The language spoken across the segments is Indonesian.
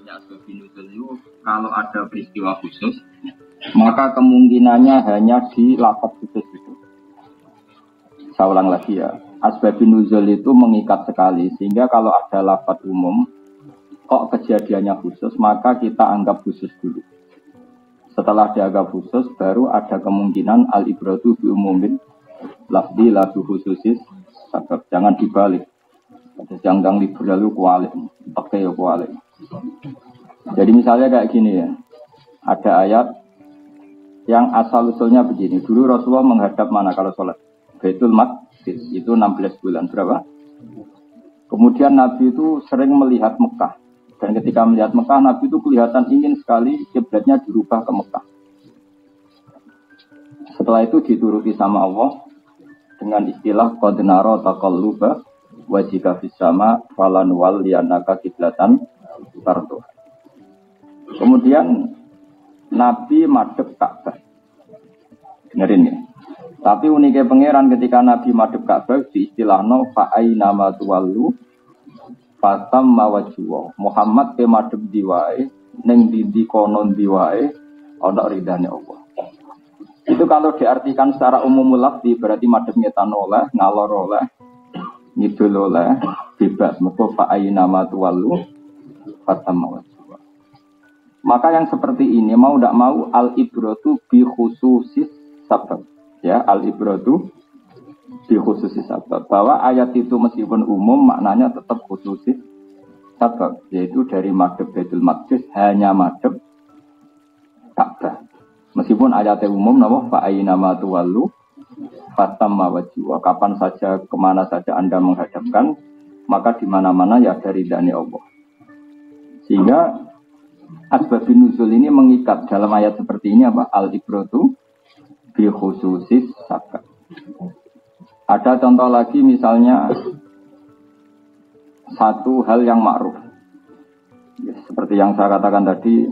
Asbab nuzul itu kalau ada peristiwa khusus, maka kemungkinannya hanya di lafaz khusus itu. Saya ulang lagi ya, asbab nuzul itu mengikat sekali, sehingga kalau ada lafaz umum, kok kejadiannya khusus, maka kita anggap khusus dulu. Setelah dianggap khusus, baru ada kemungkinan al-ibratu bi umumin lafzi la bi khususis sebab. Jangan dibalik. Jangan liberal itu kualik, pakai ya kualik. Jadi misalnya kayak gini ya, ada ayat yang asal usulnya begini. Dulu Rasulullah menghadap mana kalau sholat? Baitul Maqdis, itu 16 bulan berapa? Kemudian Nabi itu sering melihat Mekah. Dan ketika melihat Mekah, Nabi itu kelihatan ingin sekali kiblatnya dirubah ke Mekah. Setelah itu dituruti sama Allah dengan istilah qad nara taqalluba wajhika fis sama falan wal lianaka kiblatan tardu. Kemudian Nabi madhep Ka'bah. Dengerin ya. Tapi uniknya pangeran ketika Nabi madhep Ka'bah diistilahno fa aina ma tuwallu fatam mawajwa. Muhammad ke madhep diwae ning ndi konon diwae ana ridane Allah. Itu kalau diartikan secara umum lafzi berarti madhep ngetan oleh, ngalor oleh, ngidul oleh, bebas. Mergo fa aina ma tuwallu fatam mawajwa. Maka yang seperti ini mau tidak mau al-ibratu bi khususis sabab. Ya, al-ibratu bi khususis sabab. Bahwa ayat itu meskipun umum maknanya tetap khususis sabab. Yaitu dari madhab Baitul Maqdis hanya madhab Ka'bah. Meskipun ayatnya umum nama fa aina ma tuwallu fatamma wajhu. Kapan saja kemana saja Anda menghadapkan maka di mana-mana ya dari ridhani Allah. Sehingga asbab nuzul ini mengikat dalam ayat seperti ini apa? Al-ibratu bi khususis sabab. Ada contoh lagi misalnya satu hal yang ma'ruf. Ya, seperti yang saya katakan tadi,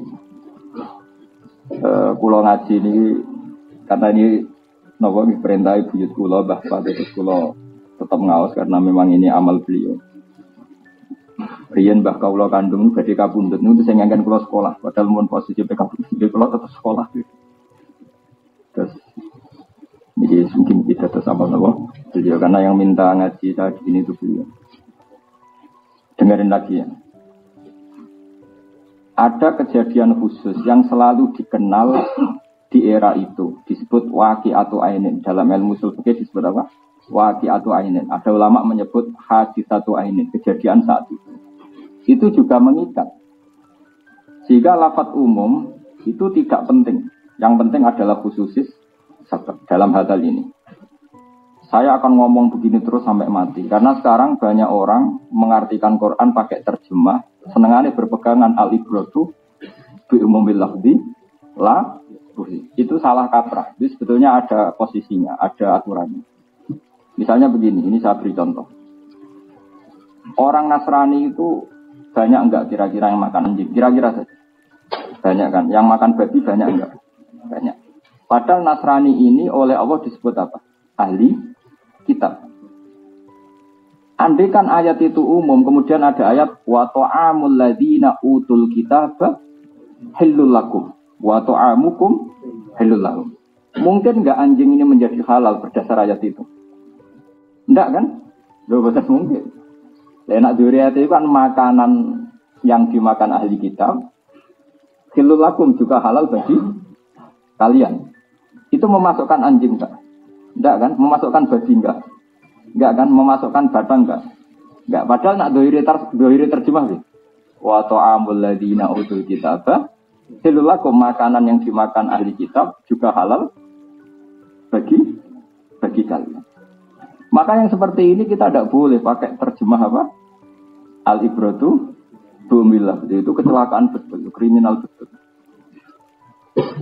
kula ngaji ini karena ini nopo perintah buyut kula bahwa terus kula tetap ngaos karena memang ini amal beliau. Riyen mbah kawula kandung badhe kapundhut niku sing ngangken kula sekolah, padahal mun posisi PKB kula tetap sekolah. Terus ini mungkin kita terus amal nopo beliau karena yang minta ngaji tadi ini itu beliau. Dengerin lagi ya. Ada kejadian khusus yang selalu dikenal di era itu, disebut waqi'atu ainin. Dalam ilmu ushul fikih disebut apa? Waqi'atu ainin. Ada ulama menyebut haditsatu ainin, kejadian saat itu. Itu juga mengikat. Sehingga lafaz umum itu tidak penting. Yang penting adalah khususis sabab dalam hal ini. Saya akan ngomong begini terus sampai mati. Karena sekarang banyak orang mengartikan Quran pakai terjemah. Senengannya berpegangan al-ibratu bi umumil lafzi la buhi. Itu salah kaprah. Jadi sebetulnya ada posisinya, ada aturannya. Misalnya begini, ini saya beri contoh. Orang Nasrani itu banyak enggak kira-kira yang makan anjing? Kira-kira saja. Banyak kan? Yang makan babi banyak enggak? Banyak. Padahal Nasrani ini oleh Allah disebut apa? Ahli kitab. Andai kan ayat itu umum, kemudian ada ayat wa ta'amul ladzina utul kitaba halul lakum wa ta'amukum halul lahum. Mungkin enggak anjing ini menjadi halal berdasar ayat itu? Enggak kan? Loh, betul mungkin. Enak duriat itu kan makanan yang dimakan ahli kitab. Halul lakum juga halal bagi kalian. Itu memasukkan anjing enggak? Enggak kan? Memasukkan babi enggak? Enggak kan? Memasukkan batang enggak? Enggak. Padahal nak dohiri terjemah sih. Wa ta'amul ladzina utul kitaba halul lakum, makanan yang dimakan ahli kitab juga halal bagi kalian. Maka yang seperti ini kita tidak boleh pakai terjemah apa? Al-ibratu bumillah. Itu kecelakaan betul, kriminal betul.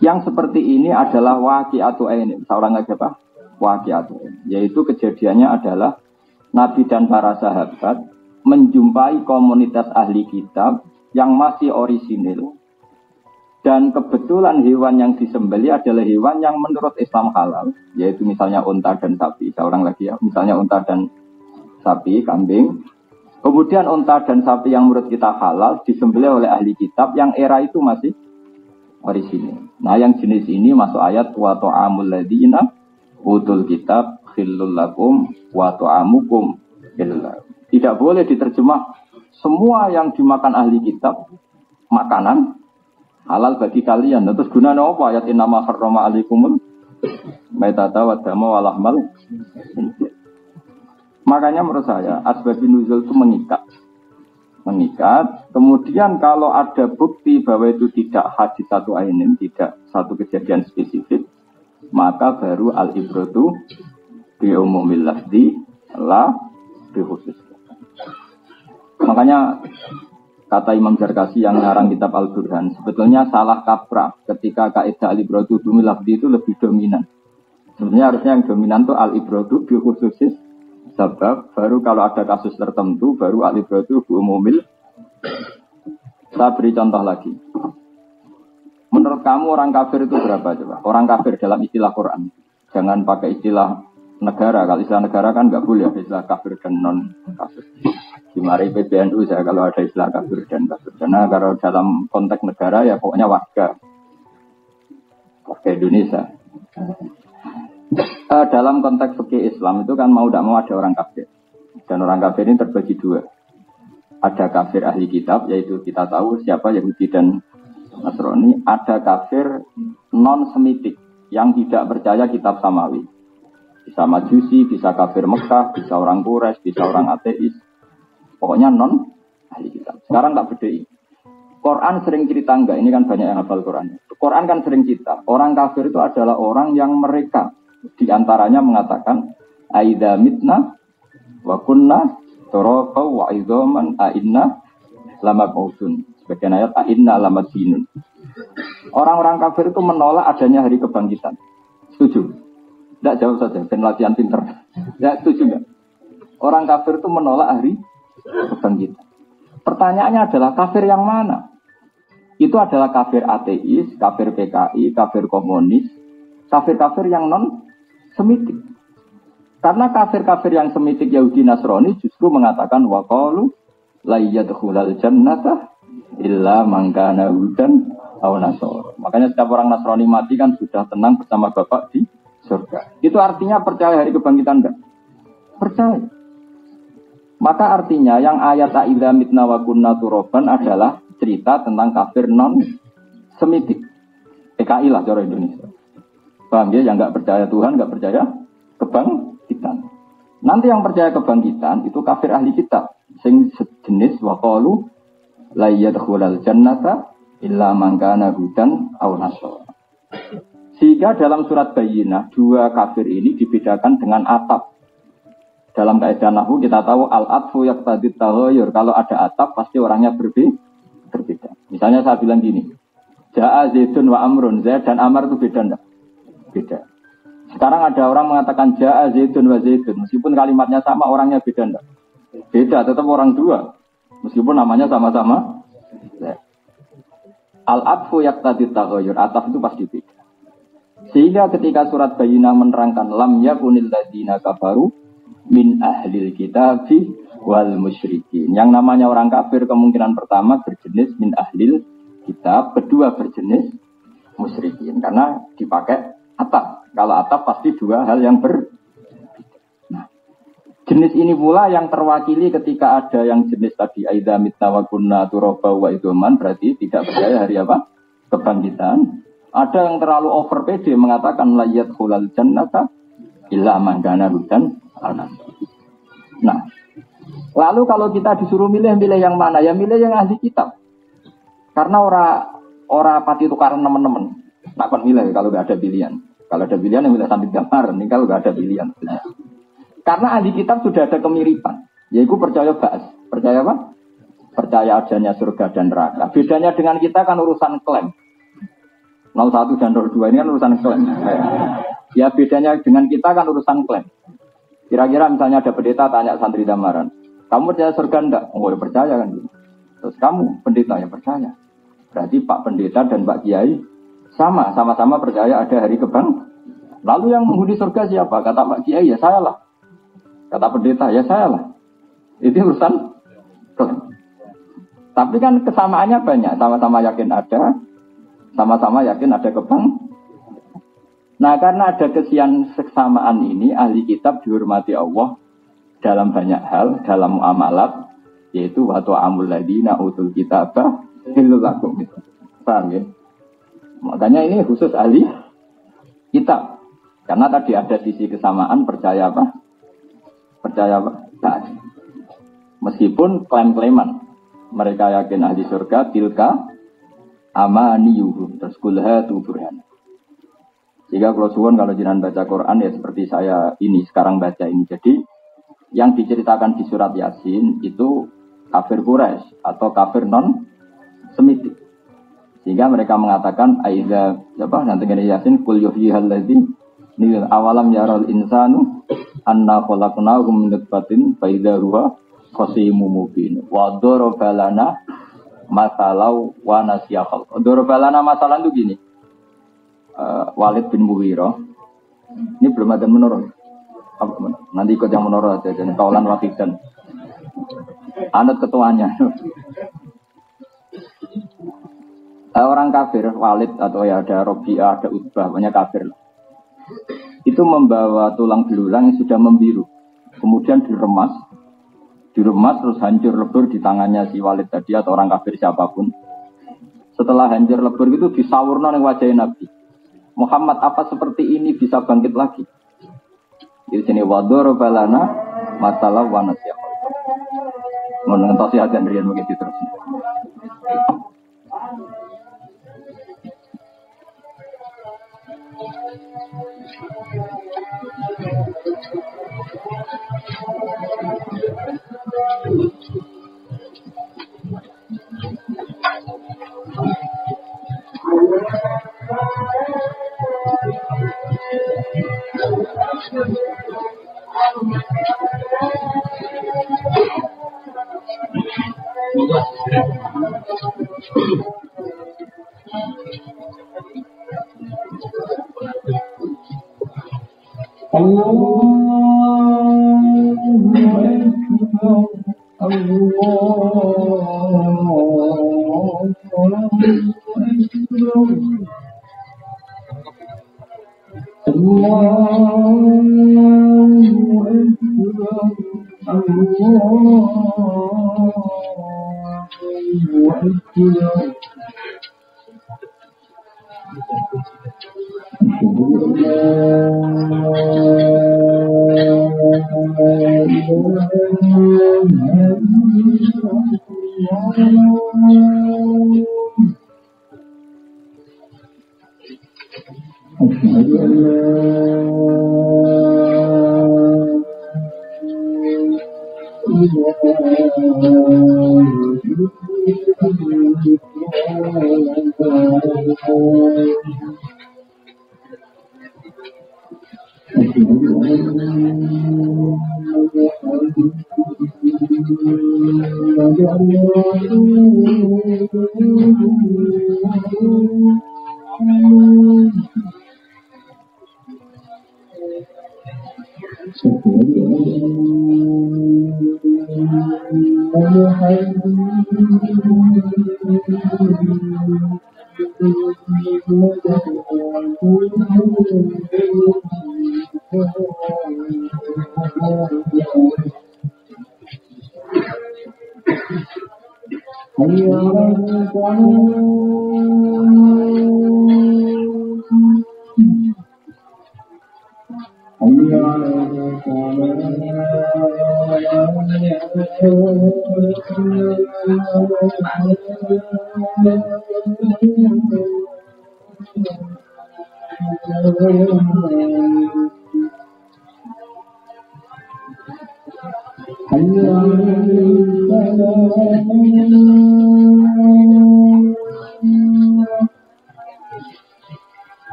Yang seperti ini adalah waqi'atu ainin. Seorang aja Pak. Waqi'atu, yaitu kejadiannya adalah Nabi dan para sahabat menjumpai komunitas ahli kitab yang masih orisinil dan kebetulan hewan yang disembelih adalah hewan yang menurut Islam halal, yaitu misalnya unta dan sapi. Seorang lagi ya, misalnya unta dan sapi, kambing. Kemudian unta dan sapi yang menurut kita halal disembelih oleh ahli kitab yang era itu masih orisinil. Nah, yang jenis ini masuk ayat wa ta'amul ladzina utul kitab khillul lakum wa ta'amukum khillul. Tidak boleh diterjemah semua yang dimakan ahli kitab makanan halal bagi kalian. Terus gunanya apa ayat innama harrama alaikumul maitata wa dama wa lahmal. Makanya menurut saya asbabun nuzul itu mengikat. Kemudian kalau ada bukti bahwa itu tidak hadis satu ainin, tidak satu kejadian spesifik, maka baru al-ibratu bi umumil lafzi la bi khusus. Makanya kata Imam Zarkasi yang ngarang kitab Al-Burhan, sebetulnya salah kaprah ketika kaidah al-ibratu bi umumil lafzi itu lebih dominan. Sebenarnya harusnya yang dominan itu al-ibratu bi khususis sebab baru kalau ada kasus tertentu baru al-ibratu bi umumil. Saya beri contoh lagi. Menurut kamu orang kafir itu berapa coba? Orang kafir dalam istilah Quran. Jangan pakai istilah negara. Kalau istilah negara kan nggak boleh ada istilah kafir dan non kafir. Di mari PBNU saya kalau ada istilah kafir dan kafir. Karena kalau dalam konteks negara ya pokoknya warga Indonesia. Dalam konteks fikih Islam itu kan mau tidak mau ada orang kafir. Dan orang kafir ini terbagi dua. Ada kafir ahli kitab, yaitu kita tahu siapa Yahudi dan Nasrani. Ada kafir non-semitik yang tidak percaya kitab samawi. Bisa majusi, bisa kafir Mekah, bisa orang Quraisy, bisa orang ateis. Pokoknya non ahli kitab. Sekarang tak bedai. Quran sering cerita enggak, ini kan banyak yang hafal Quran. Quran kan sering cerita. Orang kafir itu adalah orang yang mereka di antaranya mengatakan aidza mitna wa kunna turafa wa idzaman ainna lamab'utsun. Sebagian ayat ainna lamadzinun. Orang-orang kafir itu menolak adanya hari kebangkitan. Setuju? Tidak jawab saja, ben latihan pinter. Ya, setuju enggak? Orang kafir itu menolak hari kebangkitan. Pertanyaannya adalah kafir yang mana? Itu adalah kafir ateis, kafir PKI, kafir komunis, kafir-kafir yang non-semitik. Karena kafir-kafir yang semitik Yahudi Nasrani justru mengatakan waqalu la yadkhulul jannata illa man kana hudan aw nasara. Makanya setiap orang Nasrani mati kan sudah tenang bersama Bapak di surga. Itu artinya percaya hari kebangkitan enggak? Percaya. Maka artinya yang ayat aidza mitna wa kunna turaban adalah cerita tentang kafir non-semitik. PKI lah cara Indonesia. Paham ya? Yang enggak percaya Tuhan, enggak percaya kebangkitan. Nanti yang percaya kebangkitan itu kafir ahli kitab. Sing sejenis waqalu la yadkhulul jannata illa man kana hudan aw nasara. Sehingga dalam surat Bayyinah dua kafir ini dibedakan dengan atap. Dalam kaidah nahwu kita tahu al-atfu yaqtadi taghayyur. Kalau ada atap pasti orangnya berbeda. Misalnya saya bilang gini. Ja'a Zaidun wa Amrun. Zaid dan Amr itu beda enggak? Beda. Sekarang ada orang mengatakan Ja'a Zaidun wa Zaidun. Meskipun kalimatnya sama orangnya beda enggak? Beda, tetap orang dua. Meskipun namanya sama-sama Zaid. Al-atfu yaqtadi taghayyur. Ataf itu pasti beda. Sehingga ketika surat Bayyinah menerangkan lam yakunil ladzina kafaru min ahlil kitabi wal musyrikin. Yang namanya orang kafir kemungkinan pertama berjenis min ahlil kitab, kedua berjenis musyrikin karena dipakai atap. Kalau atap pasti dua hal yang Nah, jenis ini pula yang terwakili ketika ada yang jenis tadi aidza mitna wa kunna turaba wa idzaman berarti tidak percaya hari apa? Kebangkitan. Ada yang terlalu over pede mengatakan la yadkhulul jannata illa man kana hudan. Nah, lalu kalau kita disuruh milih yang mana? Ya milih yang ahli kitab. Karena ora pati tukaran teman-teman. Nak kon milih kalau nggak ada pilihan. Kalau ada pilihan yang milih sambil gambar. Ini kalau nggak ada pilihan. Karena ahli kitab sudah ada kemiripan. Yaitu percaya ba'ats. Percaya apa? Percaya adanya surga dan neraka. Bedanya dengan kita kan urusan klaim. 01 dan 02 ini kan urusan klaim. Ya bedanya dengan kita kan urusan klaim. Kira-kira misalnya ada pendeta tanya santri damaran, kamu percaya surga enggak? Oh ya percaya kan. Terus kamu pendeta ya percaya. Berarti Pak Pendeta dan Pak Kiai sama-sama percaya ada hari kebang. Lalu yang menghuni surga siapa? Kata Pak Kiai ya saya lah. Kata pendeta ya saya lah. Itu urusan Tapi kan kesamaannya banyak, sama-sama yakin ada, sama-sama yakin ada kebang. Nah karena ada kesamaan ini, ahli kitab dihormati Allah dalam banyak hal, dalam muamalat, yaitu wa ta'amul ladina utul kitabah hilul lakum. Paham ya? Makanya ini khusus ahli kitab. Karena tadi ada sisi kesamaan, percaya apa? Percaya apa? Nah, meskipun klaim-klaiman. Mereka yakin ahli surga, tilka amaniyuhum. Terus kulha tu burhan. Jika kalau suwon kalau jenengan baca Quran ya seperti saya ini sekarang baca ini. Jadi yang diceritakan di surat Yasin itu kafir Quraisy atau kafir non Semitik. Sehingga mereka mengatakan aiza apa nanti gini Yasin kul yuhyihal ladzi nil awalam yaral insanu anna khalaqnahu min nutfatin fa idza huwa khasimun mubin wa darabalana masalau wa nasiya khalq. Darabalana masalah itu gini. Walid bin Mughirah ini belum ada menurut. Nanti ikut yang menurut aja dan kaulan wakidan. Anut ketuanya. Orang kafir, Walid atau ya ada Robi'ah, ada Utbah, banyak kafir. Itu membawa tulang belulang yang sudah membiru. Kemudian diremas terus hancur lebur di tangannya si Walid tadi atau orang kafir siapapun. Setelah hancur lebur itu disawurna ning wajah Nabi. Muhammad apa seperti ini bisa bangkit lagi? Di sini wadur balana masalah wanasya. Mengentosi akan rian begitu terus.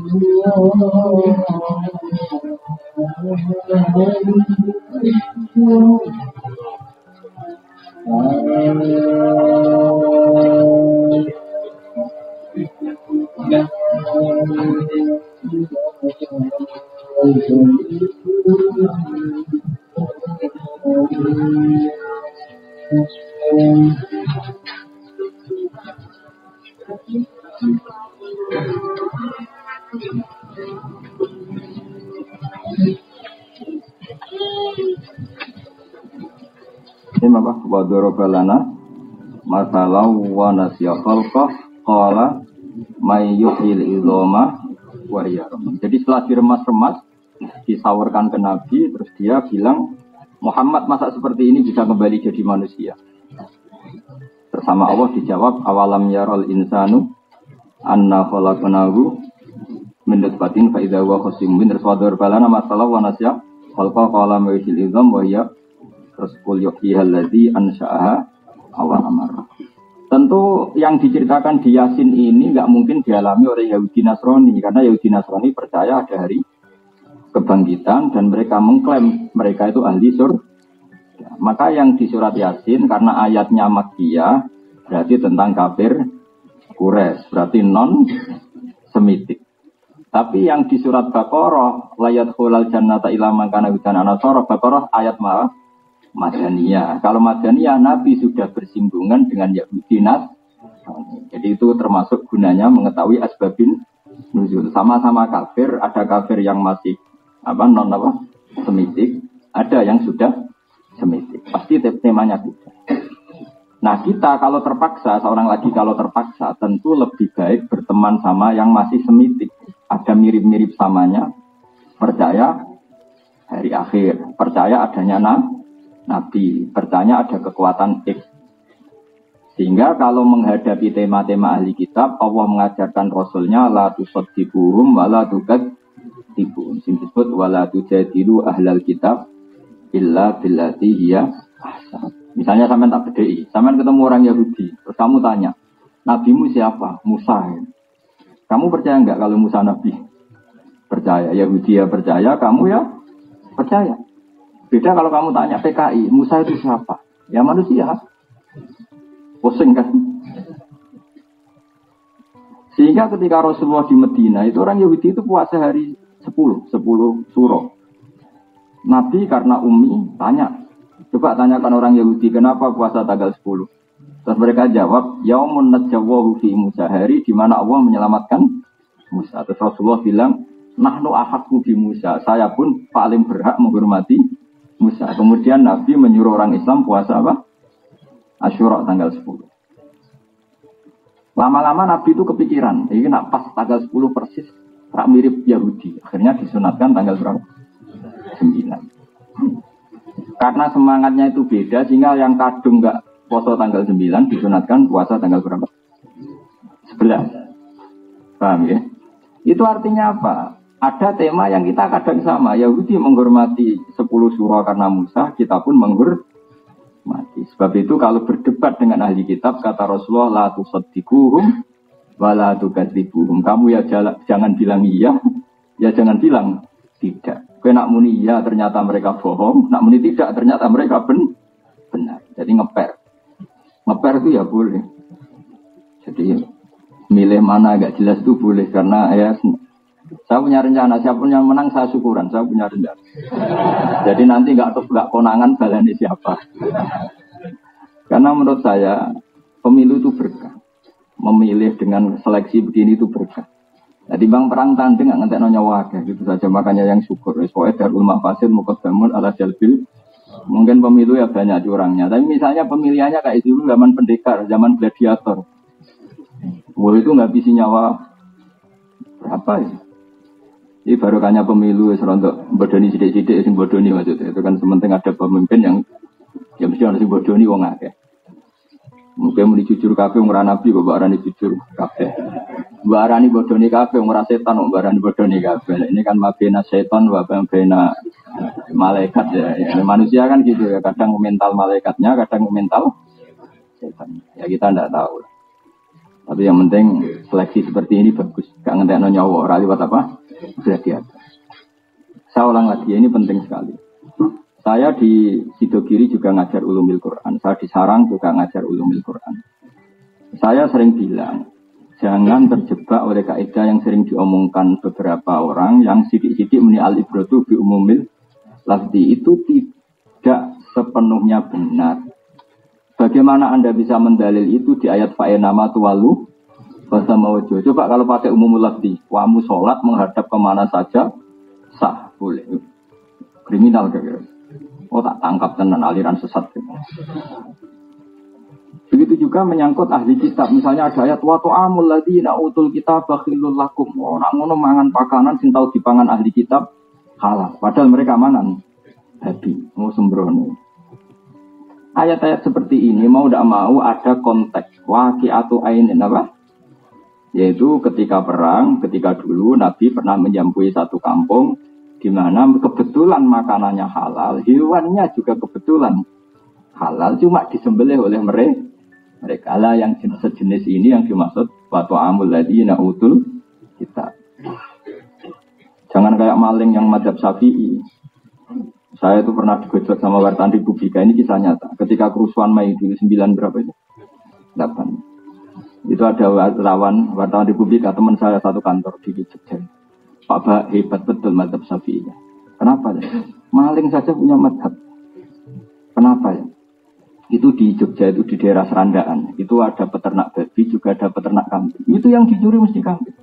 Ini apa? Wa daraba lana masalau wa nasiya khalqah qala may yuhyil idzama wa hiya ramim. Jadi setelah diremas-remas, disawarkan ke Nabi, terus dia bilang, Muhammad masa seperti ini bisa kembali jadi manusia? Bersama Allah dijawab, awalam yarol insanu anna khalaqnahu min nutfatin fa idza huwa khasimun min raswadar balana masalah wa nasya khalqa qala ma'il idzam wa hiya rasul yuhyiha allazi ansha'aha awal amar. Tentu yang diceritakan di Yasin ini enggak mungkin dialami oleh Yahudi Nasrani, karena Yahudi Nasrani percaya ada hari kebangkitan dan mereka mengklaim mereka itu ahli surga. Maka yang di surat Yasin karena ayatnya Makkiyah berarti tentang kafir Quraisy, berarti non semitik. Tapi yang di surat Baqarah layat khulal jannata ila man kana hudana nasara, Baqarah ayat Madaniyah. Kalau Madaniyah Nabi sudah bersinggungan dengan Yahudi Nasrani. Jadi itu termasuk gunanya mengetahui asbabin nuzul. Sama-sama kafir, ada kafir yang masih semitik, ada yang sudah semitik. Pasti temanya beda. Nah kita kalau terpaksa, seorang lagi kalau terpaksa, tentu lebih baik berteman sama yang masih semitik. Ada mirip-mirip samanya, percaya hari akhir, percaya adanya Nabi, percaya ada kekuatan X. Sehingga kalau menghadapi tema-tema ahli kitab, Allah mengajarkan Rasulnya la tusaddiquhum wa la tukadzibun. Sing disebut wa la tujadilu ahlal kitab illa billati hiya ahsan. Misalnya sampean tak bedheki, sampean ketemu orang Yahudi, terus kamu tanya, nabimu siapa? Musa. Kamu percaya enggak kalau Musa nabi? Percaya. Yahudi ya percaya, kamu ya percaya. Beda kalau kamu tanya PKI, Musa itu siapa? Ya manusia. Pusing kan? Sehingga ketika Rasulullah di Medina, itu orang Yahudi itu puasa hari 10 suro. Nabi karena umi tanya, coba tanyakan orang Yahudi kenapa puasa tanggal 10. Terus mereka jawab, yaumun najjawahu fi Musa, hari di mana Allah menyelamatkan Musa. Terus Rasulullah bilang, nahnu ahaqqu bi Musa, saya pun paling berhak menghormati Musa. Kemudian Nabi menyuruh orang Islam puasa apa? Asyura tanggal 10. Lama-lama Nabi itu kepikiran, ini nak pas tanggal 10 persis, tak mirip Yahudi. Akhirnya disunatkan tanggal berapa? 9. Karena semangatnya itu beda, sehingga yang kadung enggak puasa tanggal 9 disunatkan puasa tanggal berapa? 11. Paham ya? Itu artinya apa? Ada tema yang kita kadang sama. Yahudi menghormati 10 surah karena Musa, kita pun menghormati. Sebab itu kalau berdebat dengan ahli kitab, kata Rasulullah, la tusaddiquhum wa la tukadzibuhum. Kamu ya jangan bilang iya, ya jangan bilang tidak. Kau nak muni iya ternyata mereka bohong, nak muni tidak ternyata mereka benar. Jadi ngeper itu ya boleh. Jadi milih mana agak jelas itu boleh, karena ya saya punya rencana, siapapun yang menang saya syukuran, saya punya rencana. Jadi nanti nggak konangan balani siapa. Karena menurut saya pemilu itu berkah. Memilih dengan seleksi begini itu berkah. Jadi bang perang tanding nggak ngentek nyawa gitu saja, makanya yang syukur. Soalnya darul mafasid muqaddamun ala jalbil. Mungkin pemilu ya banyak orangnya, tapi misalnya pemilihannya kayak dulu zaman pendekar, zaman gladiator. Wah itu nggak bisa nyawa berapa ya? Ini barokahnya pemilu serontok bodoni sidik-sidik sing bodoni maksudnya. Itu kan sementing ada pemimpin yang mesti harus bodoni wong akeh. Mungkin muni jujur kabeh wong ora nabi kok arani jujur kabeh. Mbak arani bodoni kabeh wong ora setan kok arani bodoni kabeh. Ini kan mabena setan wa bena malaikat ya. Manusia kan gitu ya, kadang mental malaikatnya, kadang mental setan. Ya kita ndak tahu. Tapi yang penting seleksi seperti ini bagus. Gak ngentekno nyawa, ora liwat apa? Sudah di atas. Saya ulang lagi, ini penting sekali. Saya di Sidogiri juga ngajar ulumil Quran. Saya di Sarang juga ngajar ulumil Quran. Saya sering bilang, jangan terjebak oleh kaidah yang sering diomongkan beberapa orang yang sidik-sidik muni al-ibratu bi umumil lafzi. Itu tidak sepenuhnya benar. Bagaimana Anda bisa mendalil itu di ayat fa'enama tuwalu basama wajah. Coba kalau pakai umumul lafzi, kamu sholat menghadap kemana saja sah, boleh. Kriminal kira-kira. Oh tak tangkap tenan aliran sesat. Begitu juga menyangkut ahli kitab. Misalnya ada ayat wa tu'amul ladzina utul kitab bakhilul lakum. Orang ngono mangan pakanan sing tau dipangan ahli kitab halal. Padahal mereka mangan babi, mau sembrono. Ayat-ayat seperti ini mau tidak mau ada konteks waqi'atu ainin apa? Yaitu ketika perang, ketika dulu Nabi pernah menjampui satu kampung di mana kebetulan makanannya halal, hewannya juga kebetulan halal, cuma disembelih oleh mereka lah yang sejenis ini yang dimaksud wa ta'amul ladzina utul kitab. Jangan kayak maling yang madzhab Syafi'i. Saya itu pernah digojok sama wartawan Republika, ini kisah nyata. Ketika kerusuhan Mei dulu 9 berapa itu? 8. Itu ada wartawan Republika, teman saya satu kantor di Jogja. Pak Bah, hebat betul madzhab Syafi'i. Kenapa ya? Maling saja punya madzhab. Kenapa ya? Itu di Jogja, itu di daerah Serandaan. Itu ada peternak babi, juga ada peternak kambing. Itu yang dicuri mesti kambing.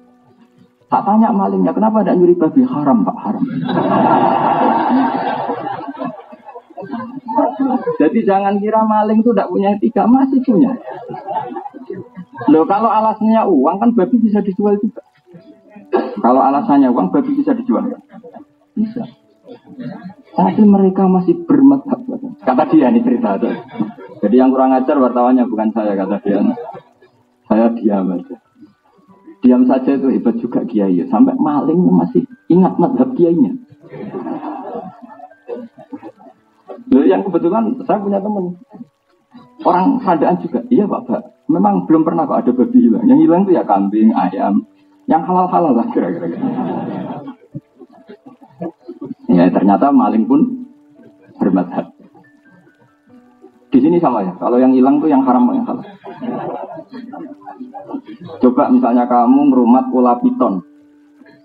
Tak tanya malingnya, kenapa tidak nyuri babi? Haram Pak, haram. Jadi jangan kira maling itu tidak punya etika, masih punya. Loh kalau alasannya uang kan babi bisa dijual juga. Kalau alasannya uang babi bisa dijual kan? Bisa. Tapi mereka masih bermadhab. Kata dia ini cerita itu. Jadi yang kurang ajar wartawannya bukan saya, kata dia. Saya diam aja. Diam saja itu hebat juga kiai. Sampai malingnya masih ingat madhab kiainya. Loh, yang kebetulan saya punya teman orang Serandaan juga. Iya Pak, memang belum pernah Pak ada babi hilang. Yang hilang itu ya kambing, ayam. Yang halal-halal lah kira-kira. Ya ternyata maling pun bermadhab. Di sini sama ya. Kalau yang hilang tuh yang haram yang halal. Coba misalnya kamu merumat ular piton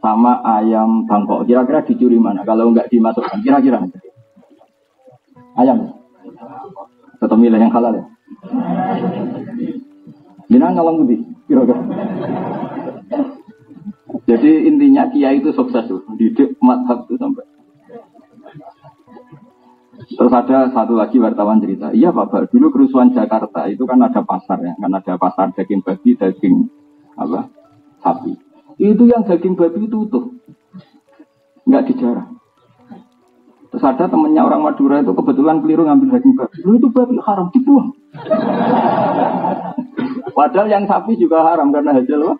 sama ayam Bangkok. Kira-kira dicuri mana? Kalau enggak dimasukkan, kira-kira ayam. Tetap milih yang halal ya. Jangan ngalang budi. Kira-kira. Jadi intinya kiai itu sukses tuh, didik madhab itu sampai. Terus ada satu lagi wartawan cerita, iya Pak, dulu kerusuhan Jakarta itu kan ada pasar ya, kan ada pasar daging babi, daging apa, sapi. Itu yang daging babi itu utuh, nggak dijarah. Terus ada temennya orang Madura itu kebetulan keliru ngambil daging babi, itu babi haram dibuang. Padahal yang sapi juga haram karena hasil apa?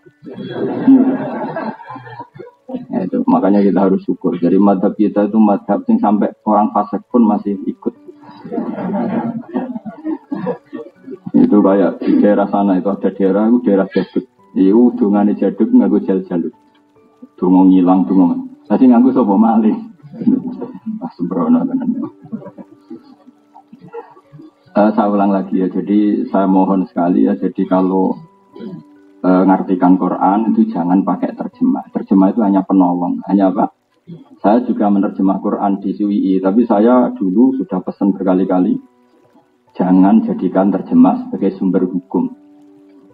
Ya, itu makanya kita harus syukur. Jadi madhab kita itu madhab yang sampai orang fasik pun masih ikut. Itu kayak di daerah sana itu ada daerah jaduk. Itu dungane jaduk nganggo jal-jaluk. Dungo ngilang dungo. Tadi nganggo sapa maling. Pas sembrono tenan. Saya ulang lagi ya. Jadi saya mohon sekali ya. Jadi kalau ngartikan Quran itu jangan pakai terjemah. Terjemah itu hanya penolong. Hanya apa? Saya juga menerjemah Quran di SUII. Tapi saya dulu sudah pesan berkali-kali. Jangan jadikan terjemah sebagai sumber hukum.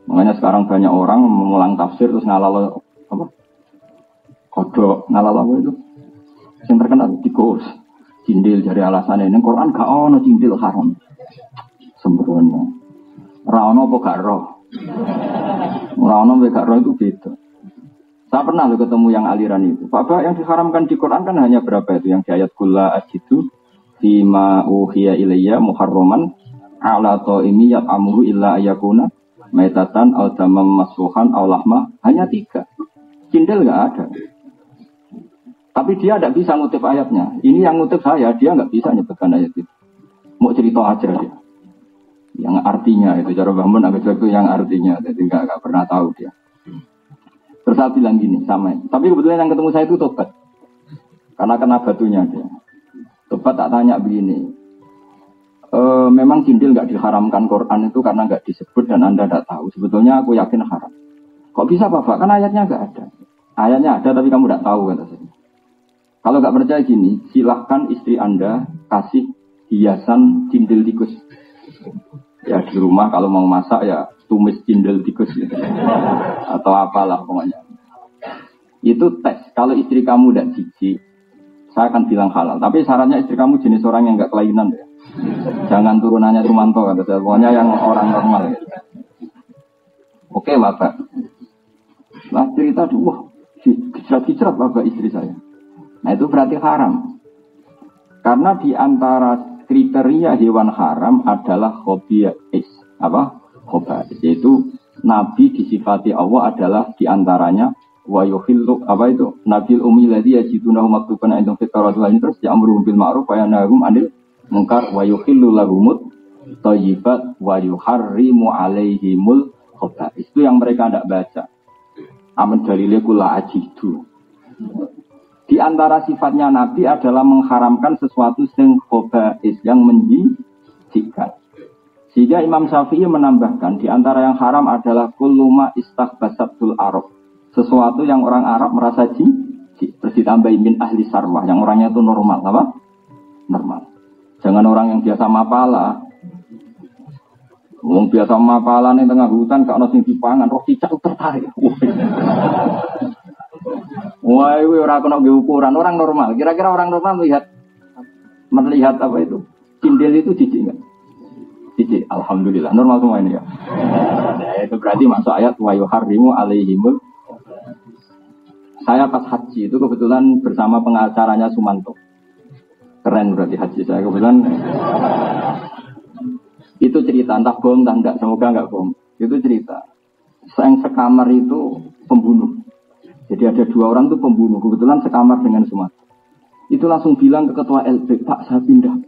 Makanya sekarang banyak orang mengulang tafsir terus ngalal apa? Kodok. Ngalal apa itu? Yang terkenal tikus. Cindil dari alasan ini. Quran gak ono cindil haram. Sembrono. Ra ono apa gak roh? Orang-orang mereka roh itu beda. Saya pernah loh ketemu yang aliran itu. Pak, yang diharamkan di Quran kan hanya berapa itu? Yang di ayat kulla ajidu fima uhiya ilayya muharraman ala ta'imi yat'amuhu illa ayakuna maitatan aw damam masfuhan aw lahma. Hanya 3. Cindel nggak ada. Tapi dia tidak bisa ngutip ayatnya. Ini yang ngutip saya, dia nggak bisa nyebutkan ayat itu. Mau cerita aja dia. Yang artinya itu cara bangun agak itu yang artinya, jadi nggak pernah tahu dia. Terus saya bilang gini sama, tapi kebetulan yang ketemu saya itu tobat, karena kena batunya dia. Tobat tak tanya begini, memang cindil nggak diharamkan Quran itu karena nggak disebut dan Anda tidak tahu. Sebetulnya aku yakin haram. Kok bisa Bapak? Kan ayatnya nggak ada. Ayatnya ada tapi kamu tidak tahu kata saya. Kalau nggak percaya gini, silahkan istri Anda kasih hiasan cindil tikus. Ya di rumah kalau mau masak ya tumis cindil tikus gitu. Atau apalah pokoknya. Itu tes. Kalau istri kamu tidak jijik, saya akan bilang halal. Tapi syaratnya istri kamu jenis orang yang nggak kelainan ya. Jangan turunannya Rumanto kata saya. Pokoknya yang orang normal. Gitu. Oke Bapak. Nah cerita wah hijrat Bapak istri saya. Nah itu berarti haram. Karena di antara kriteria hewan haram adalah khobiyais. Apa? Khobais. Yaitu Nabi disifati Allah adalah di antaranya wa yuhillu apa itu? Nabil ummi ladzi yajidunahu maktuban indahum fit Taurat wal Injil ya'muruhum bil ma'ruf wa yanhahum 'anil munkar wa yuhillu lahumut thayyibat wa yuharrimu 'alaihimul khobais. Itu yang mereka tidak baca. Amin dalile kula ajidu. Di antara sifatnya Nabi adalah mengharamkan sesuatu yang khobais, yang menjijikkan. Sehingga Imam Syafi'i menambahkan, di antara yang haram adalah kulluma istaghbasatul Arab. Sesuatu yang orang Arab merasa jijik. Terus ditambahin min ahli sarwah, yang orangnya itu normal. Apa? Normal. Jangan orang yang biasa mapala. Wong biasa mapala ning tengah hutan gak ono sing dipangan, roh cicak tertarik. Wah, itu orang kena ukuran orang normal. Kira-kira orang normal melihat apa itu? Cindil itu jijik enggak? Jijik. Alhamdulillah, normal semua ini ya. Nah, itu berarti masuk ayat wa yuharrimu alaihimul. Saya pas haji itu kebetulan bersama pengacaranya Sumanto. Keren berarti haji saya kebetulan. Itu cerita, entah bohong entah enggak, semoga enggak bohong. Itu cerita. Yang sekamar itu pembunuh. Jadi ada 2 orang itu pembunuh, kebetulan sekamar dengan Sumatera. Itu langsung bilang ke ketua LB, Pak saya pindah.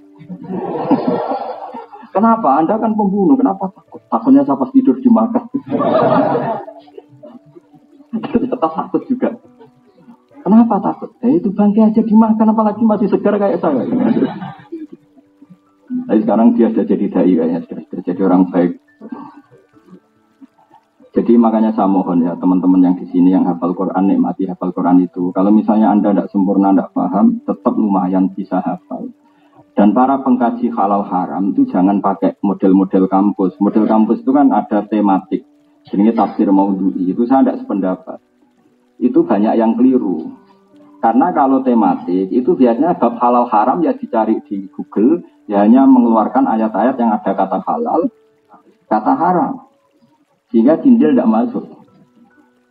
Kenapa? Anda kan pembunuh, kenapa takut? Takutnya saya pas tidur di makam. Tetap takut juga. Kenapa takut? Itu bangkai aja dimakan, apalagi masih segar kayak saya. Tapi sekarang dia sudah jadi dai kayaknya, sudah jadi orang baik. Jadi makanya saya mohon ya teman-teman yang di sini yang hafal Quran, nikmati hafal Quran itu. Kalau misalnya Anda tidak sempurna, tidak paham, tetap lumayan bisa hafal. Dan para pengkaji halal haram itu jangan pakai model-model kampus. Model kampus itu kan ada tematik. Jadi tafsir maudhu'i, itu saya tidak sependapat. Itu banyak yang keliru. Karena kalau tematik itu biasanya bab halal haram ya dicari di Google, ya hanya mengeluarkan ayat-ayat yang ada kata halal, kata haram. Sehingga cindil tidak masuk.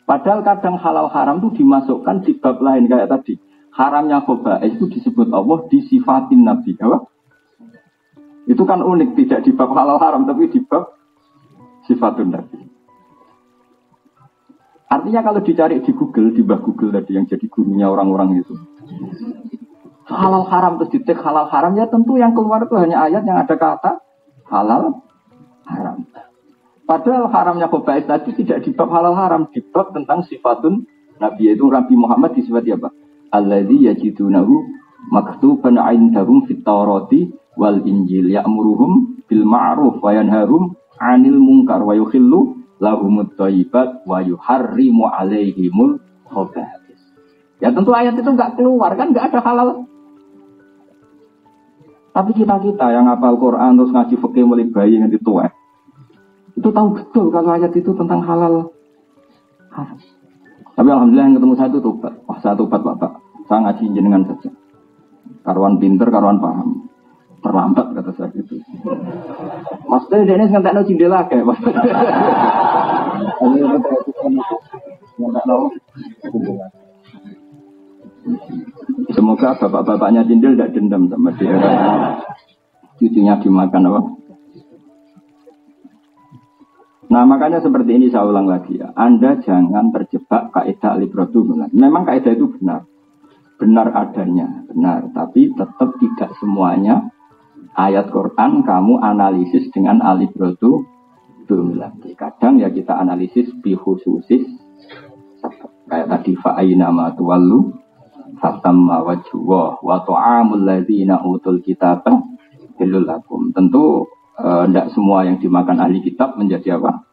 Padahal kadang halal haram itu dimasukkan di bab lain kayak tadi. Haramnya khobais itu disebut Allah disifatin Nabi. Apa? Itu kan unik, tidak di bab halal haram tapi di bab sifatun Nabi. Artinya kalau dicari di Google, di bab Google tadi yang jadi gurunya orang-orang itu. Halal haram terus ditik halal haram ya tentu yang keluar itu hanya ayat yang ada kata halal haram. Padahal haramnya khobais tadi tidak di bab halal haram, di bab tentang sifatun Nabi, yaitu Nabi Muhammad disifati apa? Alladzi yajidunahu maktuban 'indahum fit Taurati wal Injil ya'muruhum bil ma'ruf wa yanharum 'anil munkar wa yukhillu lahumut thayyibat wa yuharrimu 'alaihimul khobais. Ya tentu ayat itu enggak keluar kan, enggak ada halal. Tapi kita yang hafal Quran terus ngaji fikih mulai bayi nganti tua, itu tahu betul kalau ayat itu tentang halal haram. Tapi alhamdulillah yang ketemu saya itu tobat. Wah saya tobat Bapak. Saya ngaji jenengan saja. Karuan pinter, karuan paham. Terlambat kata saya gitu. Maksudnya dia ini ngantek no cindela kayak Pak. Semoga bapak-bapaknya cindil tidak dendam sama dia. Cucunya dimakan apa? Nah makanya seperti ini saya ulang lagi ya. Anda jangan terjebak kaidah al-ibratu. Memang kaidah itu benar. Benar adanya, benar. Tapi tetap tidak semuanya ayat Quran kamu analisis dengan alibratu lagi. Kadang ya kita analisis bi khususis kayak tadi fa'aina ma tuwallu fatamma wajhuwa wa ta'amul ladzina utul kitaba halal lakum. Tentu tidak semua yang dimakan ahli kitab menjadi apa?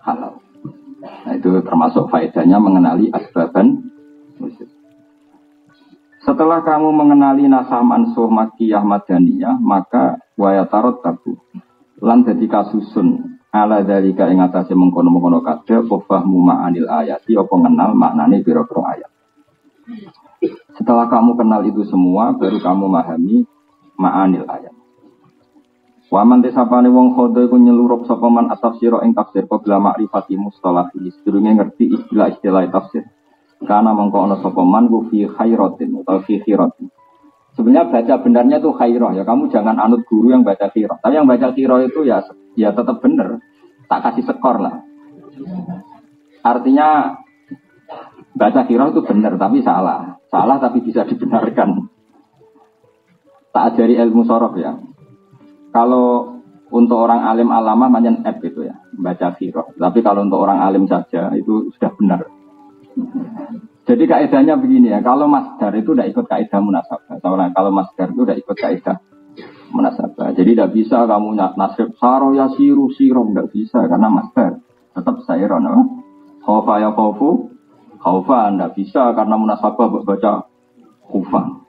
Halal. Nah, itu termasuk faedahnya mengenali asbaban khusus. Setelah kamu mengenali nasah mansuh makkiyah madaniyah, maka wa yatarattabu lan dadi kasusun ala dalika ing atase mengkono-mengkono kabeh apa fahmu ma'anil ayati apa ngenal maknane pira-pira ayat. Setelah kamu kenal itu semua baru kamu memahami ma'anil ayat. Wa man tisapane wong khodo iku nyelurup sapa man at-tafsira ing tafsir qabla ma'rifati mustalahi sedurunge ngerti istilah-istilah tafsir. Karena mengko ana sapa man ku fi khairatin atau fi khiratin. Sebenarnya baca benarnya itu khairah ya. Kamu jangan anut guru yang baca khirah. Tapi yang baca khirah itu ya tetap benar. Tak kasih skor lah. Artinya baca khirah itu benar tapi salah. Salah tapi bisa dibenarkan. Tak ajari ilmu sorof ya. Kalau untuk orang alim alama macam F gitu ya. Baca khirah. Tapi kalau untuk orang alim saja itu sudah benar. Jadi kaidahnya begini ya, kalau masdar itu tidak ikut kaidah munasabah. Kalau masdar itu tidak ikut kaidah munasabah. Jadi tidak bisa kamu nasib saro ya siru sirom, tidak bisa karena masdar tetap sayron. Khaufa ya khaufu khaufa, tidak bisa karena munasabah baca khufan.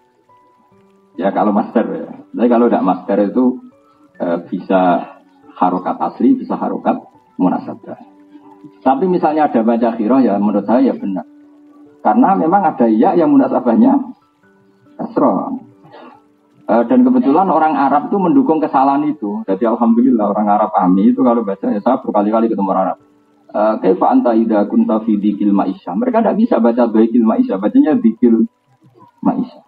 Ya kalau masdar ya. Jadi kalau tidak masdar itu bisa harokat asli, bisa harokat munasabah. Tapi misalnya ada baca khirah ya menurut saya ya benar. Karena memang ada ya yang munasabahnya kasroh. Dan kebetulan orang Arab itu mendukung kesalahan itu. Jadi alhamdulillah orang Arab Ami itu kalau baca ya saya berkali-kali ketemu orang Arab. Kaifa anta idza kunta fi dzikil ma'isyah. Mereka tidak bisa baca dzikil ma'isyah, bacanya dzikil ma'isyah.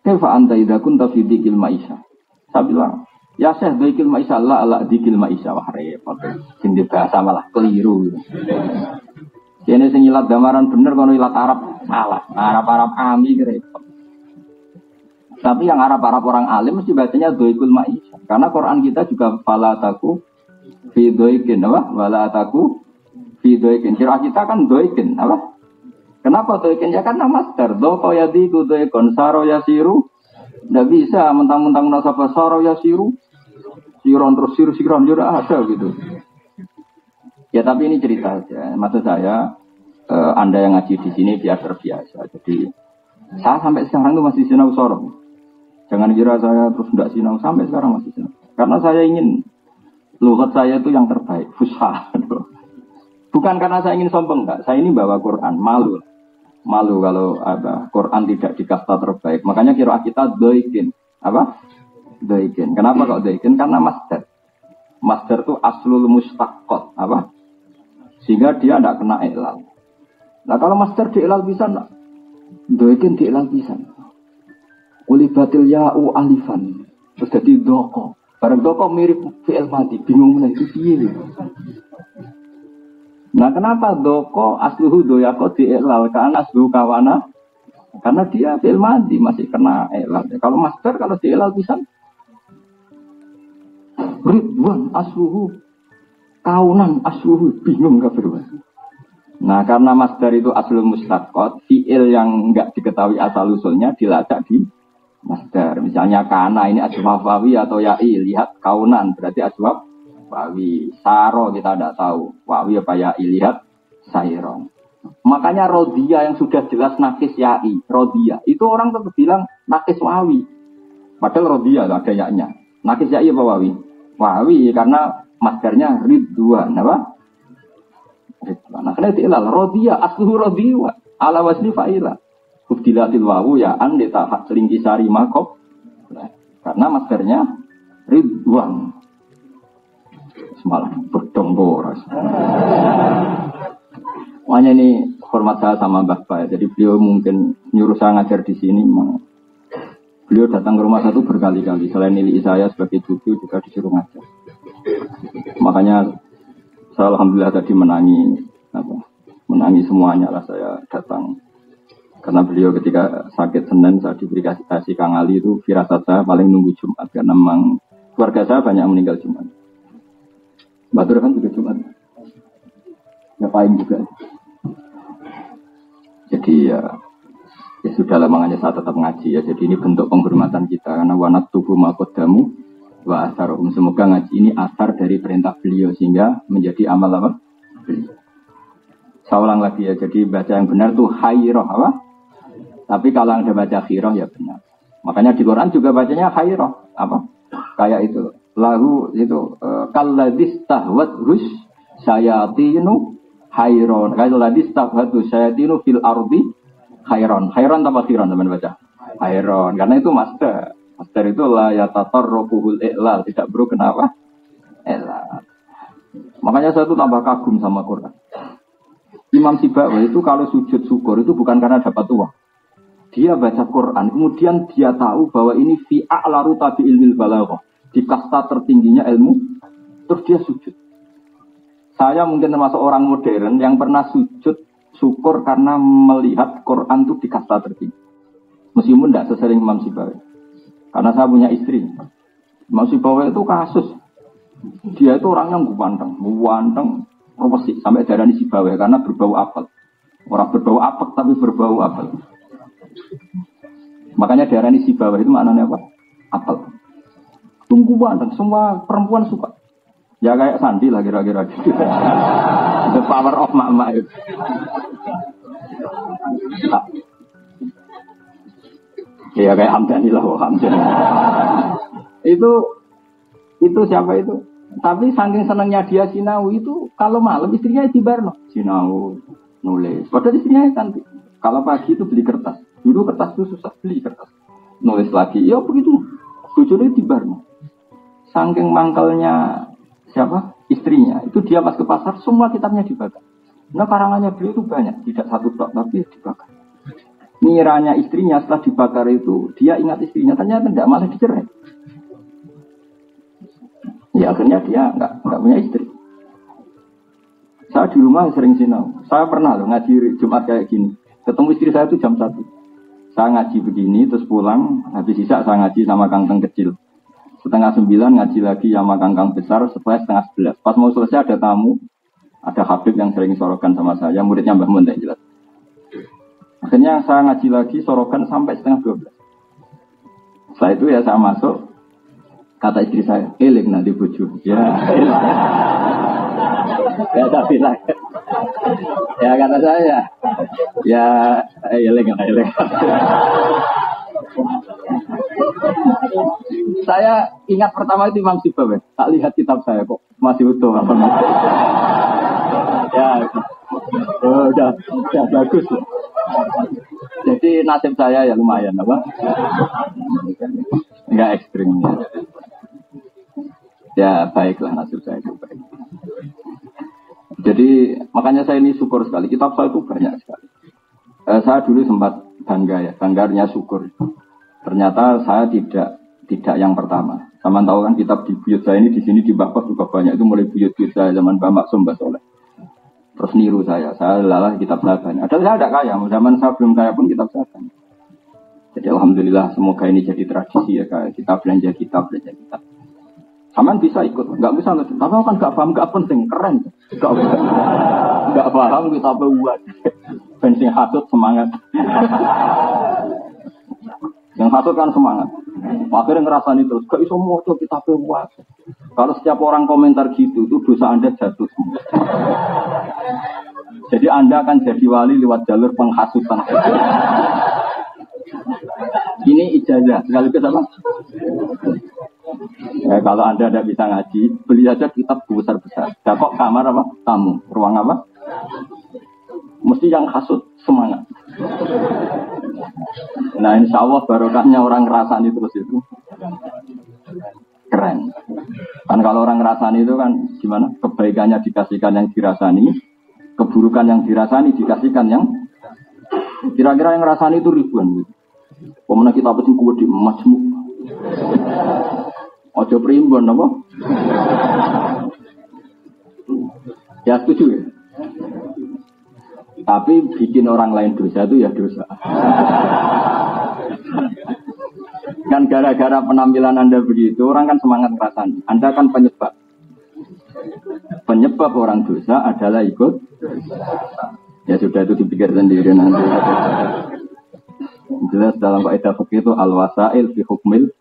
Kaifa anta idza kunta fi dzikil ma'isyah. Saya bilang, ya Syekh dzikil ma'isyah la dzikil ma'isyah wah repot. Sing bahasa malah keliru. Ini sing ilat gambaran bener kono ilat Arab salah. Arab Ami repot. Tapi yang Arab orang alim mesti bacanya doikul ma'isyah. Karena Quran kita juga fala taku fi doikin apa? Wala taku fi doikin. Kira kita kan doikin apa? Kenapa doikin? Ya karena master. Doko yadiku doikon saro yasiru. Nggak bisa mentang-mentang nasabah saro yasiru. Siron terus siron juga ada gitu. Ya tapi ini cerita aja. Maksud saya, Anda yang ngaji di sini biar terbiasa. Jadi saya sampai sekarang itu masih sinau sorong. Jangan kira saya terus tidak sinau, sampai sekarang masih sinau. Karena saya ingin lughat saya itu yang terbaik, fusha. Bukan karena saya ingin sombong, enggak. Saya ini bawa Quran, malu kalau Quran tidak dikasta terbaik. Makanya kira kita doikin, apa? Doikin. Kenapa kok doikin? Karena masdar. Masdar itu aslul mustaqqat, apa? Sehingga dia tidak kena ilal. Nah kalau masdar di ilal bisa enggak? Doikin di ilal bisa. Ulibatil ya'u alifan. Terus jadi doko. Barang doko mirip fi'il mati. Bingung mana itu piye. Nah kenapa doko asluhu doyako di ilal? Karena asluhu kawana. Karena dia fi'il mati masih kena ilal. Kalau masdar kalau di ilal bisa. Ridwan asluhu. Kaunan asluhu. Bingung kafir. Nah karena masdar itu aslul mustaqqat, fi'il yang enggak diketahui asal usulnya dilacak di masdar. Misalnya kana ini asbab wawi atau ya'i, lihat kaunan berarti asbab wawi. Saro kita tidak tahu wawi apa ya'i, lihat sayron. Makanya rodia yang sudah jelas nakis ya'i, rodia itu orang tetap bilang nakis wawi. Padahal rodia ada ya-nya. Nakis ya'i apa wawi? Wawi karena masdarnya ridwan apa? Nah, karena itu ilal rodia asluhu rodiwa ala wasni fa'ila ubdilatil wawu ya an ditahak selingkisari makob. Nah, karena maskernya ridwan semalah berdomboras. Makanya ini hormat saya sama Mbah Ba. Jadi beliau mungkin nyuruh saya ngajar di sini. Beliau datang ke rumah saya itu berkali-kali. Selain nilai saya sebagai cucu juga disuruh ngajar. Makanya saya alhamdulillah tadi menangi semuanya lah saya datang. Karena beliau ketika sakit Senin saat diberi kasih Kang Ali itu firasat saya paling nunggu Jumat karena memang keluarga saya banyak meninggal Jumat. Batur kan juga Jumat. Ngapain juga. Jadi ya sudah lah makanya saya tetap ngaji ya. Jadi ini bentuk penghormatan kita karena wanat tubuh makodamu wa asarohum. Semoga ngaji ini asar dari perintah beliau sehingga menjadi amal apa? Saya ulang lagi ya. Jadi baca yang benar tuh hayroh apa? Tapi kalau Anda baca khiroh ya benar. Makanya di Quran juga bacanya khairoh. Apa? Kayak itu. Lahu itu kalladis tahwat hus syayatinu khairon. Kalladis tahwat hus syayatinu fil ardi khairon. Khairon tambah khiron teman baca. Khairon. Karena itu master. Master itu la yatatarruhul i'lal. Tidak bro kenapa? I'lal. Makanya saya tuh tambah kagum sama Quran. Imam Sibawi itu kalau sujud syukur itu bukan karena dapat uang. Dia baca Quran, kemudian dia tahu bahwa ini fi'a'laru tabi ilmil balaghah. Di kasta tertingginya ilmu, terus dia sujud. Saya mungkin termasuk orang modern yang pernah sujud syukur karena melihat Quran itu di kasta tertinggi. Meskipun tidak sesering Imam Sibawi. Karena saya punya istri. Imam Sibawi itu kasus. Dia itu orangnya ganteng, profesi sampai darah di Sibawi karena berbau apel. Orang berbau apel tapi berbau apel. Makanya daerah ini si bawah itu maknanya apa? Apel. Tungguan dan semua perempuan suka. Ya kayak Sandi lah kira-kira. The power of mak-mak itu. Ya kayak Hamdani lah, Hamdani. Itu siapa itu? Tapi saking senangnya dia sinau itu kalau malam istrinya di Barno. Sinau nulis. Padahal istrinya cantik. Kalau pagi itu beli kertas. Dulu kertas itu susah, beli kertas. Nulis lagi, ya begitu. Bojone di Barno. Saking mangkalnya siapa? Istrinya. Itu dia pas ke pasar, semua kitabnya dibakar. Nah karangannya beliau itu banyak. Tidak satu tok, tapi dibakar. Ngiranya istrinya setelah dibakar itu, dia ingat istrinya. Ternyata tidak, malah dicerai. Ya akhirnya dia nggak punya istri. Saya di rumah sering sinau. Saya pernah loh ngaji Jumat kayak gini. Ketemu istri saya itu jam 1. Saya ngaji begini, terus pulang, habis isya saya ngaji sama kangkang kecil. 8:30 ngaji lagi sama kangkang besar, setelah 10:30. Pas mau selesai ada tamu, ada Habib yang sering sorokan sama saya, muridnya Mbah Mun, jelas. Akhirnya saya ngaji lagi, sorokan sampai 11:30. Setelah itu ya saya masuk, kata istri saya, eling nanti bojo. Ya, ya tapi lah. Ya kata saya, ya eling. Saya ingat pertama itu Imam Sibawi. Tak lihat kitab saya kok masih utuh apa ya, udah bagus. Jadi nasib saya ya lumayan apa? Enggak ekstrim ya. Ya baiklah nasib saya itu baik. Jadi makanya saya ini syukur sekali. Kitab saya itu banyak sekali. Saya dulu sempat bangganya syukur. Ternyata saya tidak yang pertama. Sama tahu kan kitab di buyut saya ini di sini di Bapak juga banyak. Itu mulai buyut saya zaman Mbak Maksum Mbak Soleh. Terus niru saya lalah kitab saya banyak. Padahal saya tidak kaya. Zaman saya belum kaya pun kitab saya banyak. Jadi alhamdulillah semoga ini jadi tradisi ya kayak kita belanja kitab. Saman bisa ikut, nggak bisa nggak. Tapi kan nggak paham, nggak penting, keren. Nggak paham kita buat. Bensin hasut semangat. Yang hasut kan semangat. Akhirnya ngerasain itu, gak iso moco kita buat. Kalau setiap orang komentar gitu, itu dosa Anda jatuh semua. Jadi Anda akan jadi wali lewat jalur penghasutan. Ini ijazah, sekaligus apa? Kalau Anda tidak bisa ngaji, beli aja kitab besar-besar. Dapat kamar apa? Tamu. Ruang apa? Mesti yang hasut semangat. Nah insya Allah barokahnya orang ngerasani terus itu keren. Kan kalau orang ngerasani itu kan gimana? Kebaikannya dikasihkan yang dirasani, keburukan yang dirasani dikasihkan yang kira-kira yang ngerasani itu ribuan. Pemenang kita apa sih kuat di majmu? Ojo primbon apa? Ya setuju ya. Tapi bikin orang lain dosa itu ya dosa. Kan gara-gara penampilan Anda begitu, orang kan semangat ngerasain. Anda kan penyebab. Penyebab orang dosa adalah ikut. Ya sudah itu dipikir sendiri nanti. Jelas dalam kaidah fikih itu al-wasail fi hukmil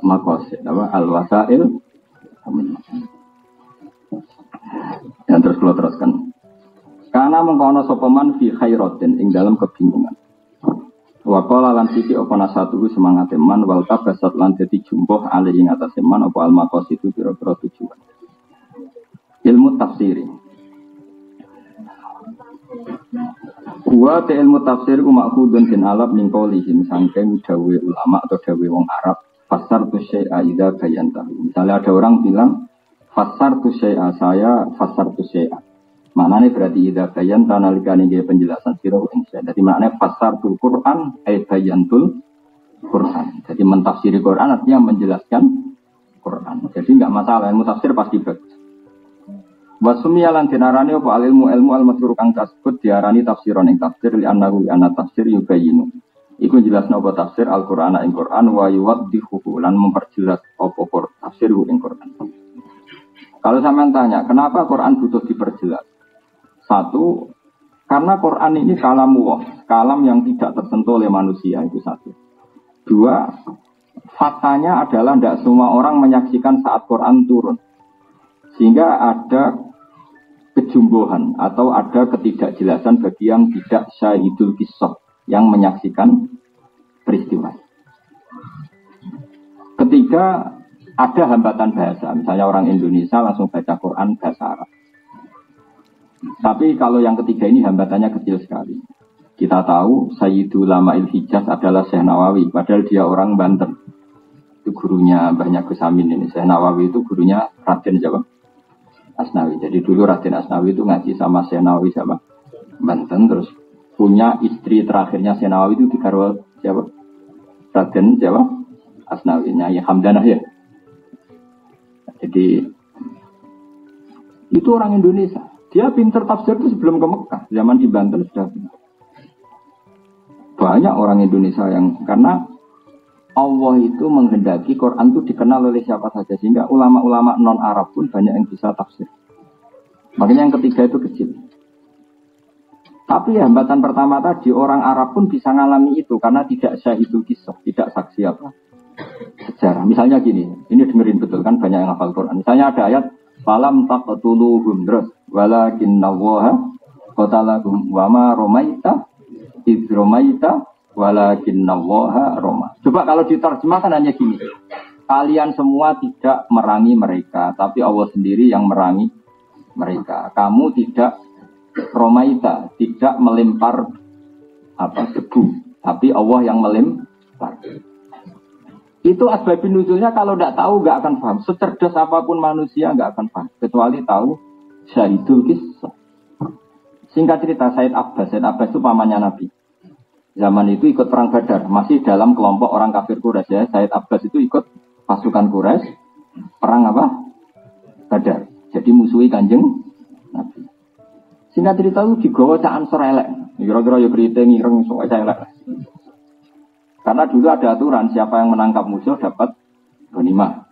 maqasid. Al-wasail. Yang terus kalau teruskan. Karena mengkono sopaman fi khairatin ing dalam kebingungan. Wa qala lan siti apa nasatu semangat man wal tabasat lan dadi jumbuh ali ing atas man apa al maqasid itu pira-pira tujuan. Ilmu tafsir. Wa ta ilmu tafsir ku makhudun bin alab ning qaulihim sangking dawe ulama atau dawe wong Arab fasar tu syai'a idza bayanta. Misalnya ada orang bilang fasar tu syai'a, saya fasar tu syai'a. Maknanya berarti idza bayanta nalikane nggih penjelasan sira ing syai'. Dadi maknanya fasar tul Quran ay bayantul Quran. Jadi mentafsiri Quran artinya menjelaskan Quran. Jadi enggak masalah ilmu tafsir pasti bagus. Wasumi alan dinarani apa ilmu al-matsur kang kasebut diarani tafsiron ing tafsir li annahu ana tafsir yubayinu. Iku jelasno apa tafsir Al-Qur'an ing Qur'an wa yuwaddihu lan memperjelas apa tafsir ing Qur'an. Kalau sampean tanya, kenapa Qur'an butuh diperjelas? Satu, karena Qur'an ini kalamullah, kalam yang tidak tersentuh oleh manusia itu satu. Dua, faktanya adalah tidak semua orang menyaksikan saat Qur'an turun. Sehingga ada kejumbuhan atau ada ketidakjelasan bagi yang tidak syahidul qissah, yang menyaksikan peristiwa. Ketiga, ada hambatan bahasa. Misalnya orang Indonesia langsung baca Quran bahasa Arab. Tapi kalau yang ketiga ini hambatannya kecil sekali. Kita tahu Sayyidul Ulama'il Hijaz adalah Syekh Nawawi, padahal dia orang Banten. Itu gurunya banyak Gus Amin ini. Syekh Nawawi itu gurunya Raden Jawa Asnawi. Jadi dulu Raden Asnawi itu ngaji sama Syekh Nawawi sama Banten, terus punya istri terakhirnya Syekh Nawawi itu di Garwa siapa? Raden Jawa Asnawi, Nyai Hamdanah ya. Jadi itu orang Indonesia. Dia pintar tafsir itu sebelum ke Mekah. Zaman di Banten sudah banyak orang Indonesia yang karena Allah itu menghendaki Quran itu dikenal oleh siapa saja. Sehingga ulama-ulama non-Arab pun banyak yang bisa tafsir. Makanya yang ketiga itu kecil. Tapi hambatan pertama tadi orang Arab pun bisa ngalami itu. Karena tidak syahidul qissah, tidak saksi apa sejarah. Misalnya gini, ini dengerin betul kan banyak yang hafal Quran. Misalnya ada ayat falam taqtuluhum terus walakinnallaha qatalahum wa ma ramaita idz ramaita walakinnallaha rama. Coba kalau diterjemahkan hanya gini. Kalian semua tidak merangi mereka, tapi Allah sendiri yang merangi mereka. Kamu tidak ramaita, tidak melempar debu, tapi Allah yang melempar. Itu asbabun nuzulnya kalau tidak tahu nggak akan paham. Secerdas apapun manusia nggak akan paham. Kecuali tahu syahidul qissah. Singkat cerita Said Abbas itu pamannya Nabi. Zaman itu ikut perang Badar. Masih dalam kelompok orang kafir Quraisy ya. Said Abbas itu ikut pasukan Quraisy. Perang apa? Badar. Jadi musuhi Kanjeng Nabi. Singkat cerita itu digawa cak Ansor elek. Kira-kira ya keriting ireng sok elek. Karena dulu ada aturan siapa yang menangkap musuh dapat ghanimah.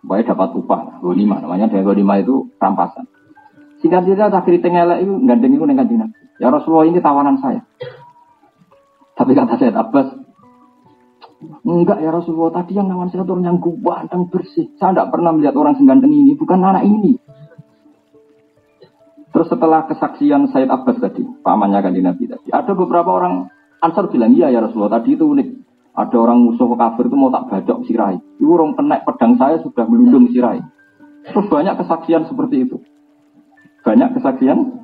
Baik dapat upah, ghanimah. Namanya dari ghanimah itu rampasan. Singkat cerita akhir tengelek itu gandeng itu dengan Kanjeng Nabi. Ya Rasulullah ini tawanan saya. Tapi kata Said Abbas, enggak ya Rasulullah, tadi yang nawan saya itu orang yang ganteng bersih. Saya tidak pernah melihat orang seganteng ini, bukan anak ini. Terus setelah kesaksian Said Abbas tadi, pamannya Kanjeng Nabi tadi, ada beberapa orang Ansar bilang, iya ya Rasulullah, tadi itu unik. Ada orang musuh kafir itu mau tak badok sirai. Itu orang kenek pedang saya sudah melundung sirai. Terus banyak kesaksian seperti itu. Banyak kesaksian.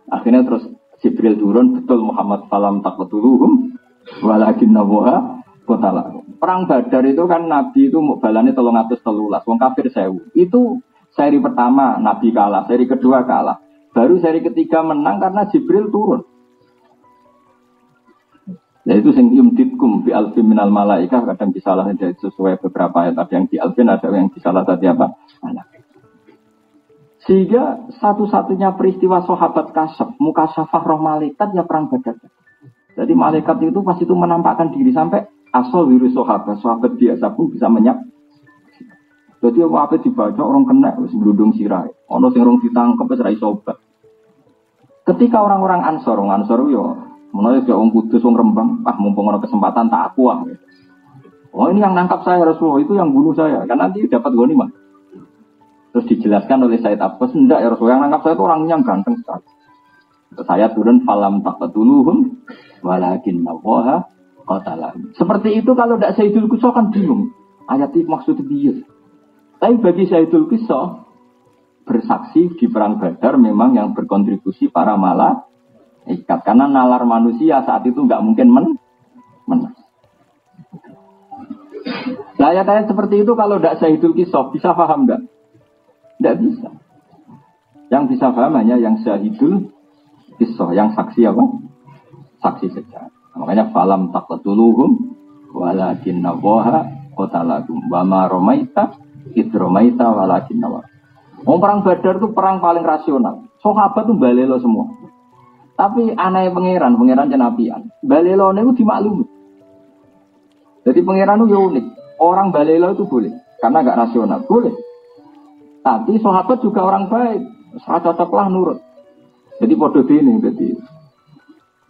Akhirnya terus Jibril turun, betul Muhammad salam taqtuluhum walakinnallaha qatalahum. Perang Badar itu kan Nabi itu balane 313, wong kafir 1000. Itu seri pertama Nabi kalah, seri kedua kalah. Baru seri ketiga menang karena Jibril turun. Ya itu sing yumditkum bi alfin minal malaikah, kadang disalah sesuai beberapa ayat, ada yang di alfin, ada yang disalah tadi apa? Sehingga satu-satunya peristiwa sahabat kasyaf, mukasyafah roh malaikat ya perang Badar. Jadi malaikat itu pas itu menampakkan diri sampai asal virus sahabat biasa pun bisa menyap. Jadi apa dibaca orang kena wis gludung sirai. Ono sing rong ditangkep wis ra iso obat. Ketika orang-orang Ansor yo menawa ya wong Kudus wong Rembang, mumpung ana kesempatan tak aku ah. Oh ini yang nangkap saya Rasulullah, itu yang bunuh saya. Kan nanti dapat ghanimah. Terus dijelaskan oleh Said Abbas, enggak ya Rasulullah, yang nangkap saya itu orang yang ganteng sekali. Terus saya turun falam taqatuluhum walakin nawaha qatalahum. Seperti itu kalau tidak Sayyidul Qisah kan bingung. Ayat itu maksudnya dia. Tapi bagi Sayyidul Qisah bersaksi di perang Badar memang yang berkontribusi para malaikat. Karena nalar manusia saat itu enggak mungkin menang. Nah ayat-ayat seperti itu kalau tidak Sayyidul Qisah bisa paham enggak? Tidak bisa. Yang bisa paham hanya yang Syahidul Qisah, yang saksi apa? Saksi sejarah. Makanya falam taqatuluhum walakin nawaha qatalahum wa ma ramaita id ramaita walakin nawaha. Perang Badar itu perang paling rasional. Sahabat itu balelo semua. Tapi aneh pangeran jenapian. Balelo itu dimaklumi. Jadi pangeran itu unik. Orang balelo itu boleh karena enggak rasional, boleh. Tapi sahabat juga orang baik, cocoklah nurut. Jadi podo ini, jadi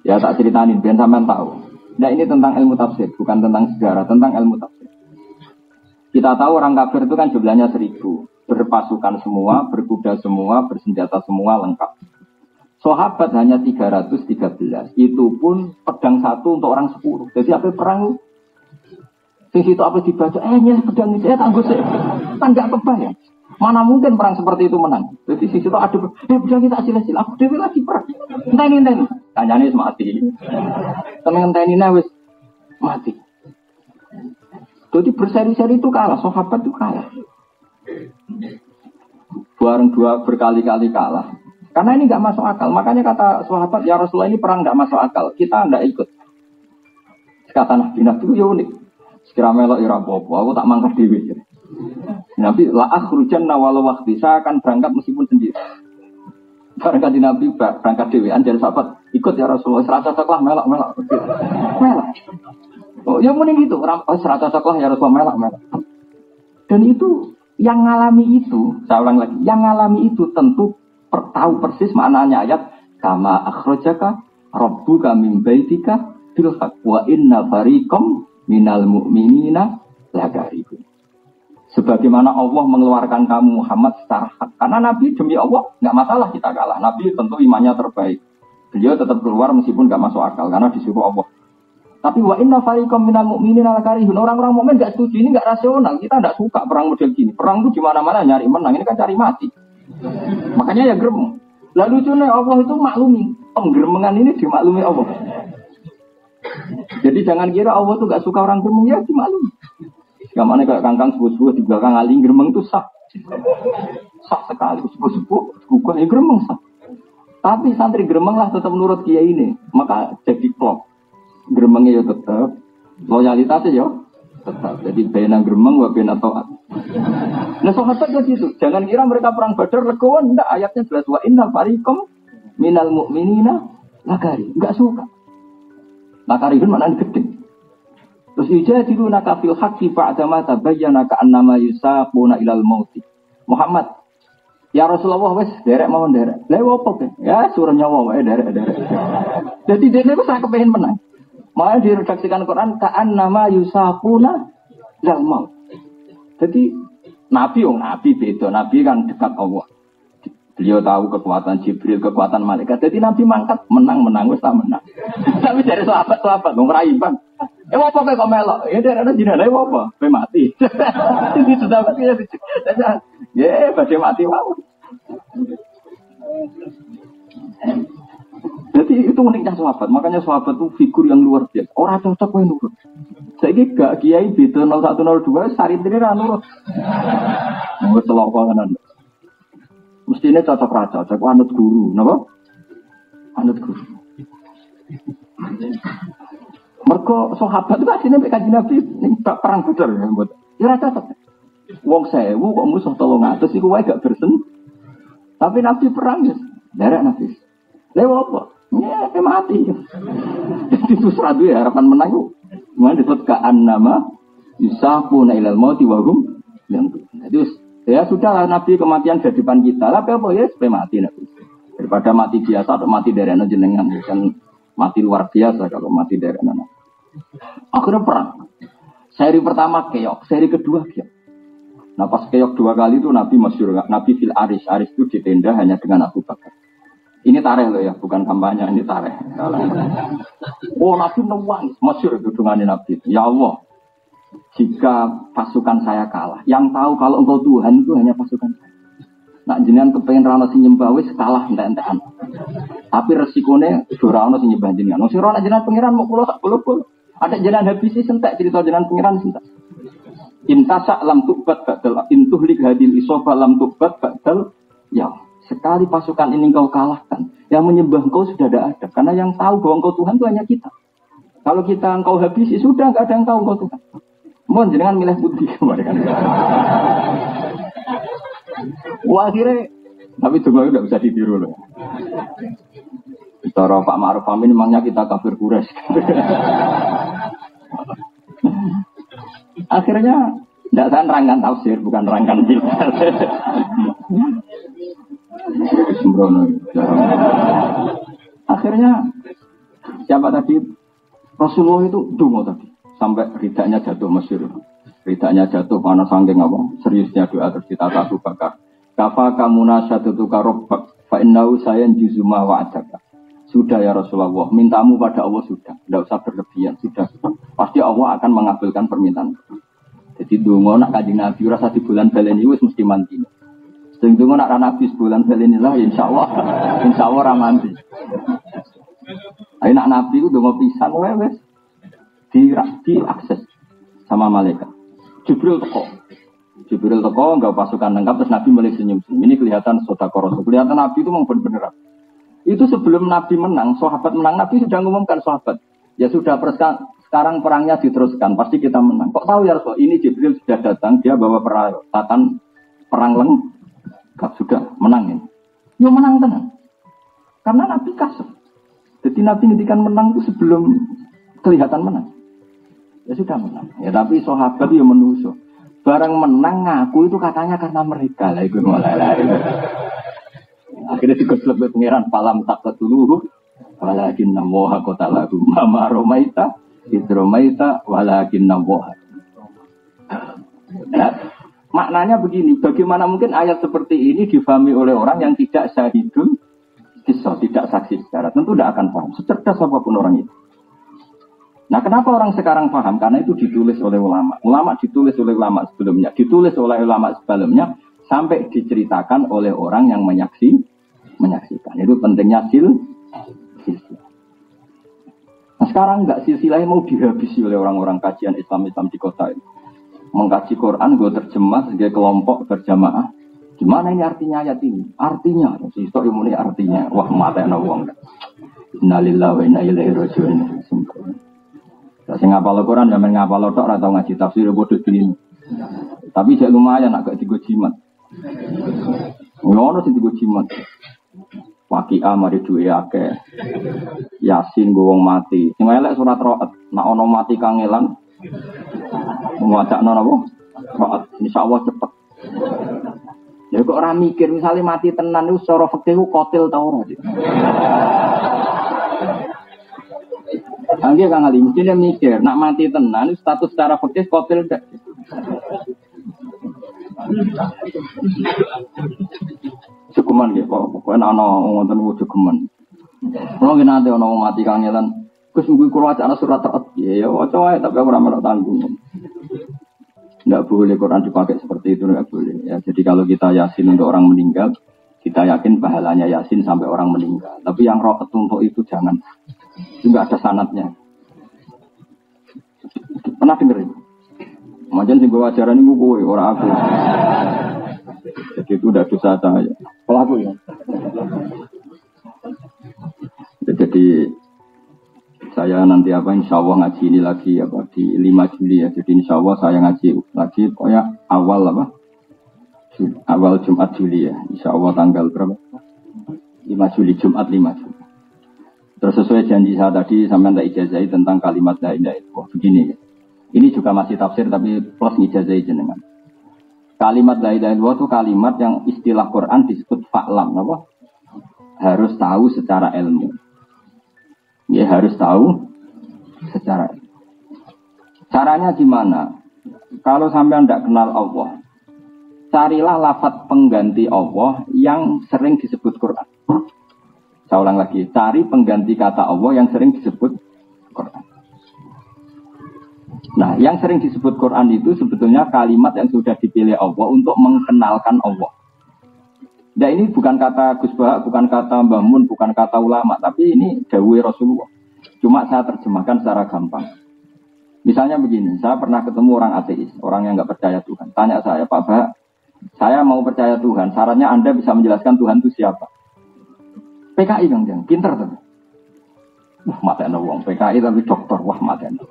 ya tak ceritain, biar sampean tahu. Nah ini tentang ilmu tafsir, bukan tentang sejarah, tentang ilmu tafsir. Kita tahu orang kafir itu kan jumlahnya 1000, berpasukan semua, berkuda semua, bersenjata semua lengkap. Sahabat hanya 313, itu pun pedang satu untuk orang 10. Jadi apa perang? Di situ apa dibaca? Pedang ini tangguh saya, kan nggak kebayang. Mana mungkin perang seperti itu menang? Jadi sisi itu ada, bisa kita sila-sila, aku dewi lagi perang. Enteni. Tanyanya wis mati. Enteni wis mati. Jadi berseri-seri itu kalah, sahabat itu kalah. Berkali-kali kalah. Karena ini nggak masuk akal. Makanya kata sahabat, ya Rasulullah ini perang nggak masuk akal. Kita nggak ikut. Kata Nabi itu ya unik. Sekira melok ya apa-apa, aku tak mangkat dewi. Nabi la akhrujanna walau waktu, saya akan berangkat meskipun sendiri. Berangkat di Nabi berangkat dewean dari sahabat ikut ya Rasulullah, serata cocoklah melak. Oh ya mending gitu, serata cocoklah ya Rasulullah melak. Dan itu yang ngalami itu, saya ulang lagi, yang ngalami itu tentu tahu persis maknanya ayat kama akhrajaka rabbuka min baitika bil haqq wa inna fariqam minal mu'minina lakarihun. Sebagaimana Allah mengeluarkan kamu Muhammad secara hak. Karena Nabi demi Allah nggak masalah kita kalah. Nabi tentu imannya terbaik. Beliau tetap keluar meskipun nggak masuk akal karena disuruh Allah. Tapi wa inna fariqam minal mu'minina lakarihun. Orang-orang mukmin nggak setuju, ini nggak rasional. Kita nggak suka perang model gini. Perang itu di mana-mana nyari menang. Ini kan cari mati. Makanya ya gremeng. Lalu lucunya Allah itu maklumi. Penggeremengan ini dimaklumi Allah. Jadi jangan kira Allah itu nggak suka orang gremeng, ya dimaklumi. Yang mana kayak kangkang sepuh-sepuh di belakang aling gremeng itu sah. Sah sekali, sepuh-sepuh, gugur ya gremeng sah. Tapi santri gremeng lah tetap menurut kiai ini. Maka jadi klop. Gremengnya ya tetap. Loyalitasnya ya tetap. Jadi bena gremeng, wa bena to'at. Nah sahabat ya gitu. Jangan kira mereka perang Badar legowo. Enggak, ayatnya jelas. Wa innal fariqam minal mu'minina lakari. Enggak suka. Lakari itu maknanya gede. Terus yujadiluna kafil haqqi ba'da ma tabayyana ka'annama yusaquna ilal mauti. Muhammad, ya Rasulullah wis derek mawon derek. Lha opo ke? Ya suruh nyawa wae derek. Jadi dene wis sak kepengin menang. Malah diredaksikan Quran ka'annama yusaquna ilal maut. Jadi nabi beda. Nabi kan dekat Allah. Beliau tahu kekuatan Jibril, kekuatan malaikat. Jadi Nabi mangkat, menang wis tak menang. Tapi dari sahabat wong ra iman. Apa kok melok? Ya dari ana jinane apa? Kowe mati. Itu sudah mati ya. Ya, badhe mati wae. Jadi itu uniknya sahabat. Makanya sahabat itu figur yang luar biasa. Orang cocok kowe nurut. Saiki gak kiai beda 0102 saritine ra nurut. Wes telokonan. Mestinya cocok raja, cocok anut guru, napa? Anut guru. Mergo sahabat itu asline mek Kanjeng Nabi ning perang Badar ya, mbot. Ya ra cocok. Wong 1000 kok musuh 300 iku wae gak bersen. Tapi Nabi perang ya, derek Nabi. Lewat apa? Ya, mati. Itu seradu ya harapan menang itu. Mana disebut ka'annama yusaquna ilal mauti wa hum yanzurun. Jadi ya sudah Nabi kematian di depan kita. Tapi apa ya supaya mati Nabi. Daripada mati biasa atau mati dari anak jenengan kan mati luar biasa kalau mati dari anak. Akhirnya perang. Seri pertama keok, seri kedua keok. Nah pas keok 2 kali itu Nabi masyhur, Nabi fil aris itu di tenda hanya dengan Abu Bakar. Ini tareh loh ya, bukan kampanye, ini tareh. Oh Nabi nangis, masyhur itu dengan Nabi. Ya Allah, jika pasukan saya kalah, yang tahu kalau engkau Tuhan itu hanya pasukan saya. Nak jenengan kepengen rano sing nyembah wis kalah entek-entekan. Tapi resikonya ora ono sing nyembah jenengan. Wong sira nak jenengan pangeran mau kula sak puluh. Ada jenengan habisi sentek cerita jenengan pangeran sentek. Intasa lam tubat badal intuhlik hadil isofa lam tubat badal ya. Sekali pasukan ini engkau kalahkan, yang menyembah engkau sudah tidak ada. Karena yang tahu bahwa engkau Tuhan itu hanya kita. Kalau kita engkau habisi, sudah nggak ada yang tahu engkau Tuhan. Mohon jangan milih budi kemarin. Wah akhirnya, tapi cuma tidak bisa ditiru loh. Cara Pak Ma'ruf Amin memangnya kita kafir Quraisy. Akhirnya, tidak saya nerangkan tafsir, bukan nerangkan filter. Akhirnya siapa tadi Rasulullah itu dungo tadi sampai ridaknya jatuh masyhur. Ridaknya jatuh karena saking apa? Seriusnya doa terus ditata Abu Bakar. Kafa kamuna syadatuka rabbak fa innahu sayan juzuma wa'adaka. Sudah ya Rasulullah, mintamu pada Allah sudah. Tidak usah berlebihan, sudah. Pasti Allah akan mengabulkan permintaan. Jadi dungo nak Kanjeng Nabi rasa di bulan baleni wis mesti mandi. Sing dungo nak Nabi sebulan baleni lah insyaallah ra mandi. Ayo nak Nabi ku dungo pisan wis di akses sama malaikat. Jibril teko enggak pasukan lengkap terus Nabi mulai senyum-senyum. Ini kelihatan sedekah Rasul. Kelihatan Nabi itu memang benar-benar. Itu sebelum Nabi menang, sahabat menang, Nabi sudah ngumumkan sahabat. Ya sudah sekarang perangnya diteruskan, pasti kita menang. Kok tahu ya Rasul? Ini Jibril sudah datang, dia bawa peralatan perang lengkap sudah menang ini. Ya menang tenang. Karena Nabi kasar. Jadi Nabi ngendikan menang itu sebelum kelihatan menang. Ya sudah menang. Ya tapi sahabat itu ya menuso. Barang menang ngaku itu katanya karena mereka lah itu mulai. Akhirnya digoslep ke pengiran palam tak dulu. Walakin namoha kota lagu mama romaita hidromaita walakin namoha. Nah, maknanya begini, bagaimana mungkin ayat seperti ini difahami oleh orang yang tidak syahidul kisah, tidak saksi sejarah, tentu tidak akan paham, secerdas apapun orang itu. Nah kenapa orang sekarang paham? Karena itu ditulis oleh ulama. Ulama ditulis oleh ulama sebelumnya, ditulis oleh ulama sebelumnya, sampai diceritakan oleh orang yang menyaksikan. Itu pentingnya silsilah. Nah sekarang enggak, silsilahnya mau dihabisi oleh orang-orang kajian Islam di kota ini. Mengkaji Quran, gue terjemah sebagai kelompok berjamaah. Gimana ini artinya ayat ini? Artinya, sistem ini artinya. Wah matanya wong. Innalillahi wa inna ilaihi raji'un. Saya ngapal Quran, jangan ngapal tok atau ngaji tafsir bodoh ini. Tapi saya lumayan agak digo jimat. Ngono sing digo jimat. Waqi'ah mari duwe akeh. Yasin go wong mati. Sing elek surat Ra'd, nek ana mati kangelan ngwacakno napa? Ra'd insyaallah cepet. Ya kok ora mikir misale mati tenan iku secara fikih ku qatil ta ora. Angge Kang Ali mesti dia mikir, nak mati tenan status secara fikih qatil ndak. Cukuman nggih kok pokoke ana wonten cukuman. Kalau nanti ana wong mati kangelan, Gus mungkin kula wacana surat Ra'd. Ya waca wae tapi ora melok tanggung. Enggak boleh Quran dipakai seperti itu, enggak boleh. Ya, jadi kalau kita yasin untuk orang meninggal, kita yakin pahalanya yasin sampai orang meninggal. Tapi yang Ra'd untuk itu jangan. Itu enggak ada sanadnya. Pernah dengerin? Macam sing bawa ajaran iku kowe, ora aku. Jadi itu udah dosa saya. Pelaku ya. Jadi saya nanti insya Allah ngaji ini lagi di 5 Juli ya. Jadi insya Allah saya ngaji lagi pokoknya awal Awal Jumat Juli ya, insya Allah tanggal berapa? 5 Juli, Jumat 5 Juli. Terus sesuai janji saya tadi, sampai tak ijazahi tentang kalimat la ilaha illallah. Begini ya. Ini juga masih tafsir tapi plus ngijazahi jenengan. Kalimat la ilaha illallah itu kalimat yang istilah Quran disebut fa'lam, apa? Harus tahu secara ilmu. Ya harus tahu secara ilmu. Caranya gimana? Kalau sampai tidak kenal Allah, carilah lafaz pengganti Allah yang sering disebut Quran. Saya ulang lagi, cari pengganti kata Allah yang sering disebut Quran. Nah, yang sering disebut Quran itu sebetulnya kalimat yang sudah dipilih Allah untuk mengenalkan Allah. Nah, ini bukan kata Gus Bah, bukan kata Mbah Mun, bukan kata ulama, tapi ini dawuh Rasulullah. Cuma saya terjemahkan secara gampang. Misalnya begini, saya pernah ketemu orang ateis, orang yang nggak percaya Tuhan. Tanya saya, Pak Bah, saya mau percaya Tuhan, syaratnya Anda bisa menjelaskan Tuhan itu siapa? PKI Kang Jang, pinter tapi. Wah, matenya wong PKI tapi dokter, wah matenya.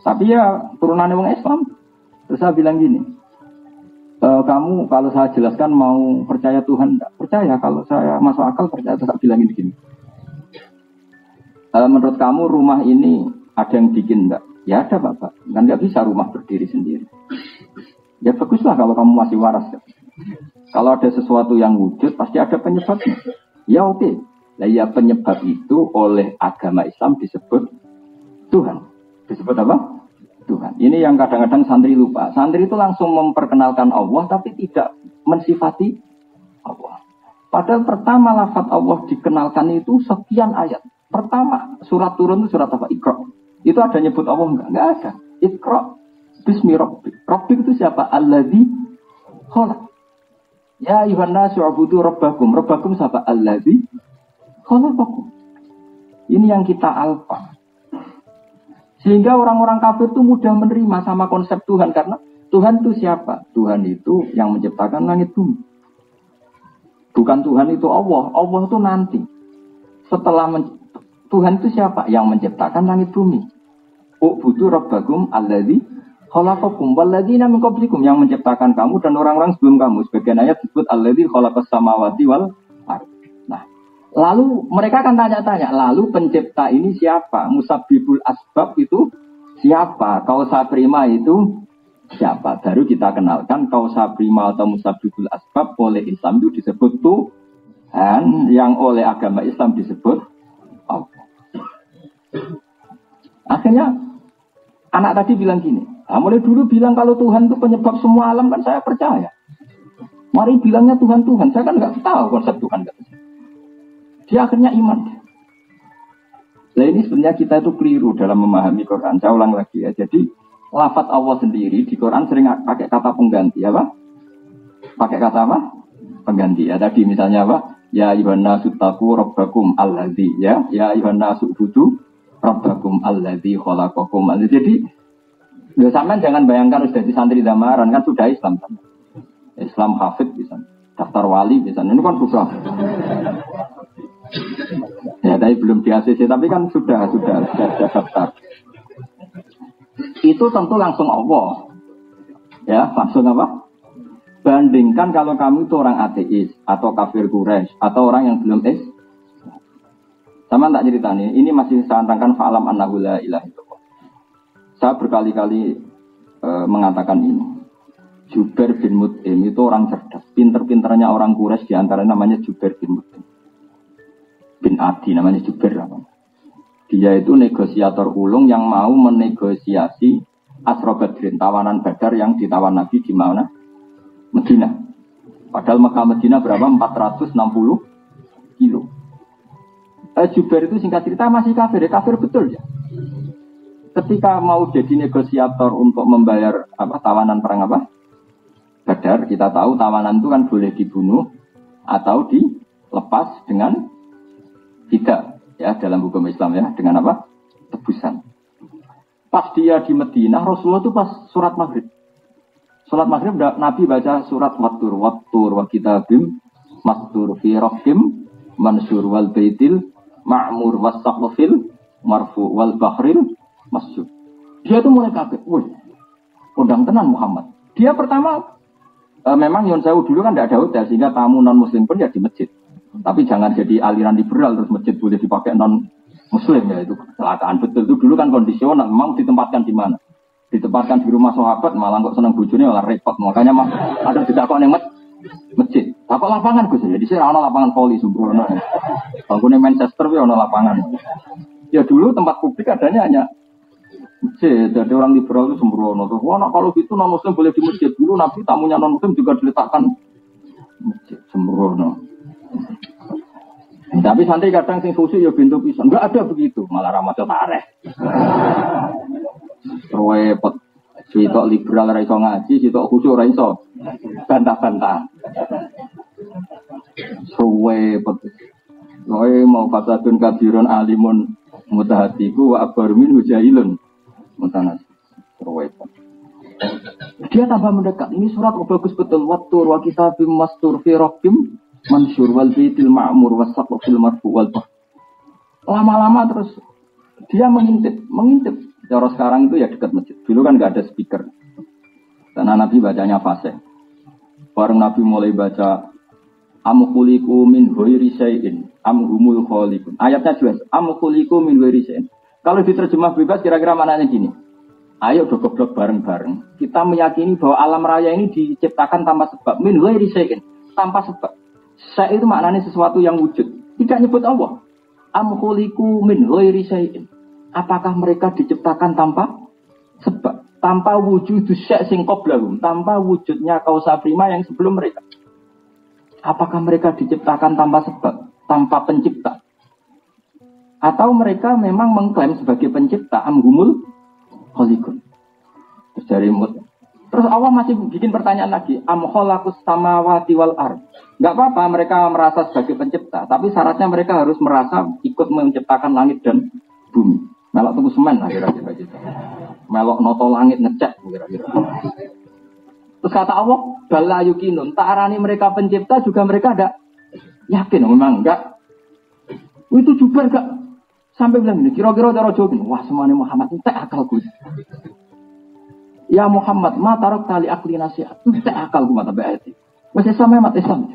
Tapi ya turunannya wong Islam. Terus saya bilang gini, kamu kalau saya jelaskan mau percaya Tuhan enggak? Percaya, kalau saya masuk akal percaya. Terus saya bilang gini. Menurut kamu rumah ini ada yang bikin enggak? Ya ada Bapak, kan nggak bisa rumah berdiri sendiri. Ya baguslah kalau kamu masih waras. Ya. Kalau ada sesuatu yang wujud pasti ada penyebabnya. Ya oke. Nah ya penyebab itu oleh agama Islam disebut Tuhan. Disebut apa? Tuhan. Ini yang kadang-kadang santri lupa. Santri itu langsung memperkenalkan Allah tapi tidak mensifati Allah. Padahal pertama lafaz Allah dikenalkan itu sekian ayat. Pertama surat turun itu surat apa? Iqra. Itu ada nyebut Allah enggak? Enggak ada. Iqra bismi rabbik. Rabbik itu siapa? Alladzi khalaq. Ya ayuhan nasu ubudu rabbakum. Rabbakum siapa? Alladzi khalaqakum. Ini yang kita alfa. Sehingga orang-orang kafir itu mudah menerima sama konsep Tuhan. Karena Tuhan itu siapa? Tuhan itu yang menciptakan langit bumi. Bukan Tuhan itu Allah. Allah itu nanti. Setelah Tuhan itu siapa? Yang menciptakan langit bumi. Ubudu rabbakum alladzi khalaqakum walladzina min qablikum, yang menciptakan kamu dan orang-orang sebelum kamu. Sebagian ayat disebut alladzi khalaqas samawati wal ardh. Nah, lalu mereka akan tanya-tanya, lalu pencipta ini siapa? Musabbibul asbab itu siapa? Kausa prima itu siapa? Baru kita kenalkan kausa prima atau musabbibul asbab oleh Islam itu disebut Tuhan, yang oleh agama Islam disebut Allah. Akhirnya anak tadi bilang gini, mulai dulu bilang kalau Tuhan itu penyebab semua alam, kan saya percaya. Mari bilangnya Tuhan, saya kan nggak tahu konsep Tuhan. Dia akhirnya iman. Nah ini sebenarnya kita itu keliru dalam memahami Quran. Saya ulang lagi ya. Jadi lafaz Allah sendiri di Quran sering pakai kata pengganti apa? Pakai kata apa? Pengganti ya. Tadi misalnya apa? Ya ayyuhan nasu taqu rabbakum alladzi, ya ayyuhan nasu ubudu rabbakum alladzi khalaqakum. Jadi ya sampean jangan bayangkan sudah di santri Damaran, kan sudah Islam. Islam hafid bisa, daftar wali bisa. Ini kan sudah. Ya tapi belum di ACC, tapi kan sudah daftar. Itu tentu langsung Allah. Ya, langsung apa? Bandingkan kalau kamu itu orang ateis atau kafir Quraisy atau orang yang belum sama tak cerita nih, ini masih saya antangkan fa'alam annahu la ilaha illallah. Saya berkali-kali mengatakan ini. Jubair bin Mut'im itu orang cerdas, pinter-pinternya orang Quraisy, di antaranya namanya Jubair bin Mut'im. Bin Adi namanya Jubair. Dia itu negosiator ulung yang mau menegosiasi Asra Badrin, tawanan Badar yang ditawan Nabi di mana? Medina. Padahal Mekah Medina berapa? 460 kilo. Jubair itu singkat cerita masih kafir, ya kafir betul ya. Ketika mau jadi negosiator untuk membayar tawanan perang Badar, kita tahu tawanan itu kan boleh dibunuh atau dilepas dengan tidak ya dalam hukum Islam ya, dengan tebusan. Pas dia di Medina, Rasulullah itu pas surat Maghrib. Salat Maghrib Nabi baca surat Wattur wa kitabim mastur fi raqqim mansur wal baitil ma'mur was saqfil marfu wal bahril masjud. Dia itu mulai kaget, "Wih, undang tenan Muhammad." Dia pertama Memang Nyon Sewu dulu kan tidak ada hotel sehingga tamu non muslim pun ya di masjid. Tapi jangan jadi aliran liberal terus masjid boleh dipakai non muslim ya itu kecelakaan betul. Itu dulu kan kondisional. Memang ditempatkan di mana? Ditempatkan di rumah sahabat malah kok seneng bojone malah repot. Makanya mah ada ditakok ning masjid. Takok lapangan Gus. Jadi sih ana lapangan voli sembrono. Bangunnya Manchester ya ana lapangan. Ya dulu tempat publik adanya hanya masjid. Jadi orang liberal itu sembrono. Wah, kalau gitu non muslim boleh di masjid. Dulu Nabi tamunya non muslim juga diletakkan masjid sembrono. Tapi santri kadang sing khusyuk ya bintu pisan. Enggak ada begitu, malah ramaca tareh. Repot. Sitok liberal ora iso ngaji, sitok khusyuk ora iso bantah-bantah. Repot. Kowe mau fasadun kabirun alimun mutahatiku wa akbar min hujailun. Mutanas. Repot. Dia tambah mendekat. Ini surat bagus betul. Wattur wa kitabim mastur fi rabbim mansur wal baitil ma'mur wasaqfil marfu wal bah. Lama-lama terus dia mengintip. Cara sekarang itu ya dekat masjid. Dulu kan enggak ada speaker. Karena Nabi bacanya fasih. Bareng Nabi mulai baca am khuliqu min ghairi syai'in am humul khaliqun. Ayatnya jelas am khuliqu min ghairi syai'in. Kalau diterjemah bebas kira-kira maknanya gini. Ayo goblok bareng-bareng. Kita meyakini bahwa alam raya ini diciptakan tanpa sebab. Min ghairi syai'in, tanpa sebab. Syai' itu maknanya sesuatu yang wujud. Tidak nyebut Allah. Am khuliqu min ghairi syai'in. Apakah mereka diciptakan tanpa sebab? Tanpa wujud syai' sing qablahum, tanpa wujudnya kausa prima yang sebelum mereka. Apakah mereka diciptakan tanpa sebab, tanpa pencipta? Atau mereka memang mengklaim sebagai pencipta, amhumul khaliqun. Terus dari terus Allah masih bikin pertanyaan lagi, am khalaqus samawati wal ard. Enggak apa-apa mereka merasa sebagai pencipta, tapi syaratnya mereka harus merasa ikut menciptakan langit dan bumi. Melok tunggu semen lah kira-kira gitu. Melok noto langit ngecek kira-kira. Terus kata Allah, bala yukinun, tak arani mereka pencipta juga mereka ada yakin memang enggak. Itu juga enggak sampai bilang ini kira-kira cara jawab ini, wah semuanya Muhammad entek akalku. Ya Muhammad, ma tarok tali akli nasihat, entek akalku mata beati. Masih sama mat Islam.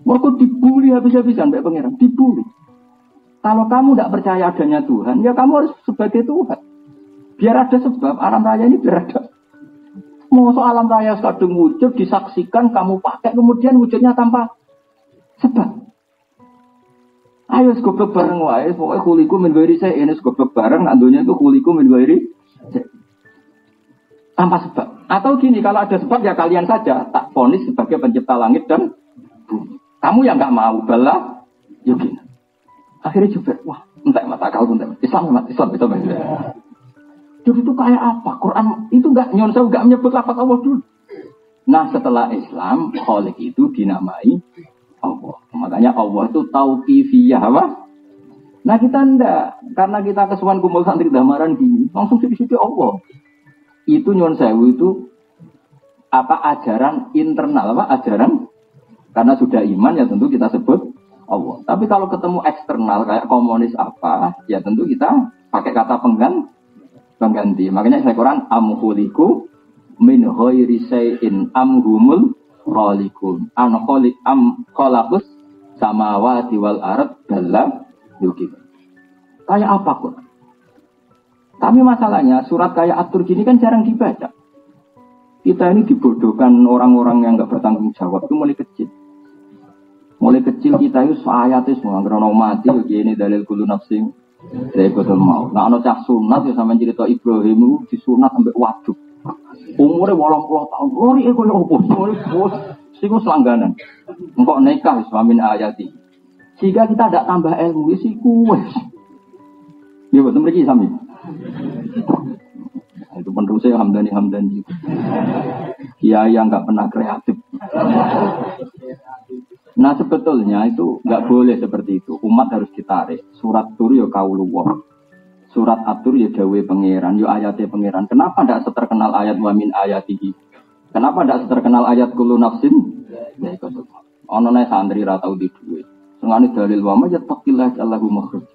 Mereka dibully habis-habisan mbak pangeran, dibully. Kalau kamu tidak percaya adanya Tuhan, ya kamu harus sebagai Tuhan. Biar ada sebab, alam raya ini biar ada. Mau soal alam raya kadung wujud, disaksikan, kamu pakai, kemudian wujudnya tanpa sebab. Ayo goblok bareng wae, pokoknya kuliku min ghairi syai', ini goblok bareng, andunya itu kuliku min ghairi syai'. Tanpa sebab. Atau gini, kalau ada sebab ya kalian saja, tak vonis sebagai pencipta langit dan bumi. Kamu yang nggak mau, bala, yuk gini. Akhirnya juga, wah, entek mata akal, entek. Islam itu berbeda. Jadi itu kayak apa? Quran itu enggak nyonsau, enggak menyebut lafaz Allah dulu. Nah setelah Islam, Khaliq itu dinamai Allah. Makanya Allah itu tauqifiyah apa? Nah kita enggak, karena kita kesuwan kumpul santri damaran gini, langsung situ Allah. Itu nyonsau itu apa ajaran internal apa ajaran? Karena sudah iman ya tentu kita sebut Allah. Tapi kalau ketemu eksternal kayak komunis apa, ya tentu kita pakai kata pengganti. Makanya saya Quran amkhuliku min ghairi syai'in amhumul khaliqun. An khaliq am khalaqus samawati wal ard balla yuqim. Kayak apa kok? Tapi masalahnya surat kayak atur gini kan jarang dibaca. Kita ini dibodohkan orang-orang yang enggak bertanggung jawab itu mulai kecil. Mulai kecil kita itu ayat semua karena mati begini dalil kulo nafsing saya betul mau. Nah ono cah sunat ya sama cerita Ibrahim itu disunat sampai waduk. Umurnya 80 tahun. Lori ego yo opo? Bos, siku selangganan. Engkau nikah suamin ayati. Jika kita tidak tambah ilmu siku wes. Ya betul mereka sami. Itu penerusnya Hamdani. Kiai yang nggak pernah kreatif. Nah sebetulnya itu nggak boleh seperti itu. Umat harus ditarik. Surat Tur ya kauluwah. Surat At-Tur ya dawe pangeran, ya ayatnya pangeran. Kenapa tidak seterkenal ayat wa min ayatihi? Kenapa tidak seterkenal ayat kullu nafsin? Ya ikut. Ono nek santri ra tau di duwe. Sengane dalil wa ma yattaqillah Allahu makhraj.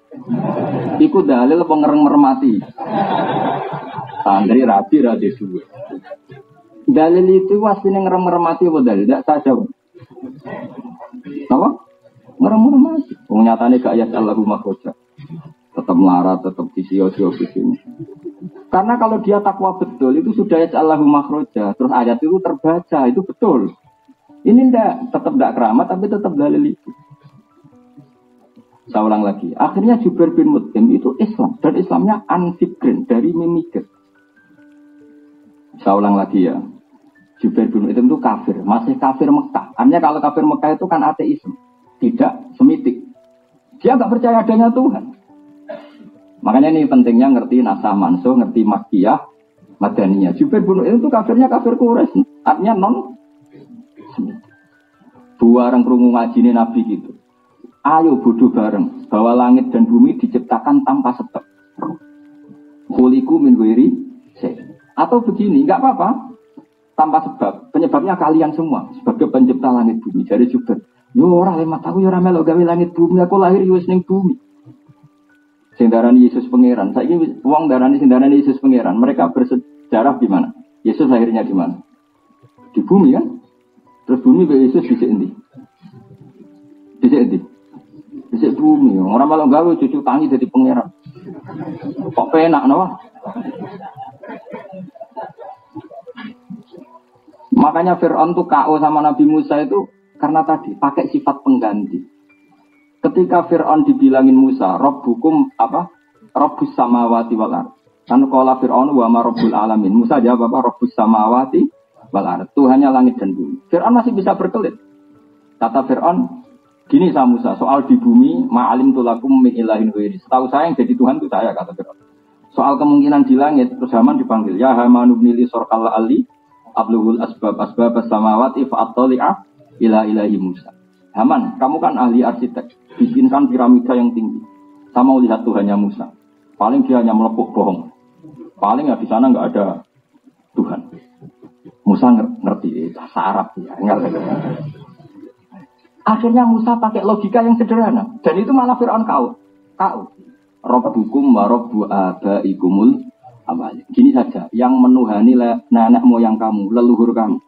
Iku dalil pengereng mermati. Santri rabi ra di duwe. Dalil itu aslinya ngerem-ngeremati apa dalil? Tidak saja. Apa? Ngerem-ngeremati. Nyatanya gak ayat Allahumma khoja. Tetap melarat, tetap disio-sio di sini. Karena kalau dia takwa betul, itu sudah ayat Allahumma khoja. Terus ayat itu terbaca, itu betul. Ini tetap tidak keramat, tapi tetap dalil itu. Saya ulang lagi. Akhirnya Jubair bin Mut'im itu Islam. Dan Islamnya anfikrin, dari memikir. Saya ulang lagi ya. Jubair bin Mut'im itu kafir. Masih kafir Mekah. Artinya kalau kafir Mekah itu kan ateisme. Tidak semitik. Dia nggak percaya adanya Tuhan. Makanya ini pentingnya ngerti nasah mansuh, ngerti makiyah, madaniyah. Jubair bin Mut'im itu kafirnya kafir Quraisy. Artinya non semitik. Buareng krungu ngajine Nabi gitu. Ayo bodoh bareng bahwa langit dan bumi diciptakan tanpa sebab. Khuliqu min ghairi syai'. Atau begini, enggak apa-apa. Tanpa sebab. Penyebabnya kalian semua sebagai pencipta langit bumi. Jadi Jubair, yo ora lemat aku yo ora melok gawe langit bumi, aku lahir yo wis ning bumi. Sing darani Yesus pangeran. Saiki wong darani sing darani Yesus pangeran. Mereka bersejarah di mana? Yesus lahirnya di mana? Di bumi kan? Terus bumi be Yesus dhisik endi? Dhisik endi? Dhisik bumi. Ora malah gawe cucu tangi dadi pangeran. Kok penak no? Makanya Fir'aun tuh KO sama Nabi Musa itu karena tadi pakai sifat pengganti. Ketika Fir'aun dibilangin Musa, Rabbukum apa? Rabbus samawati wal ardh. Kan qala Fir'aun wa ma rabbul alamin. Musa jawab apa? Rabbus samawati wal ardh. Tuhannya langit dan bumi. Fir'aun masih bisa berkelit. Kata Fir'aun, gini sama Musa, soal di bumi, ma'alim tulakum min ilahin ghairi. Setahu saya yang jadi Tuhan itu saya, kata Fir'aun. Soal kemungkinan di langit, terus Haman dipanggil, ya Haman ibnili sorqal ali, abluhul asbab samawati fa'attali'ah ila ilahi Musa. Haman, kamu kan ahli arsitek, bikinkan piramida yang tinggi. Saya mau lihat Tuhannya Musa. Paling dia hanya melepuk bohong. Paling ya di sana nggak ada Tuhan. Musa ngerti, bahasa Arab ya. Akhirnya Musa pakai logika yang sederhana. Dan itu malah Fir'aun kau. Rabbukum wa rabbu abaikumul awal. Gini saja, yang menuhani nenek moyang kamu, leluhur kamu.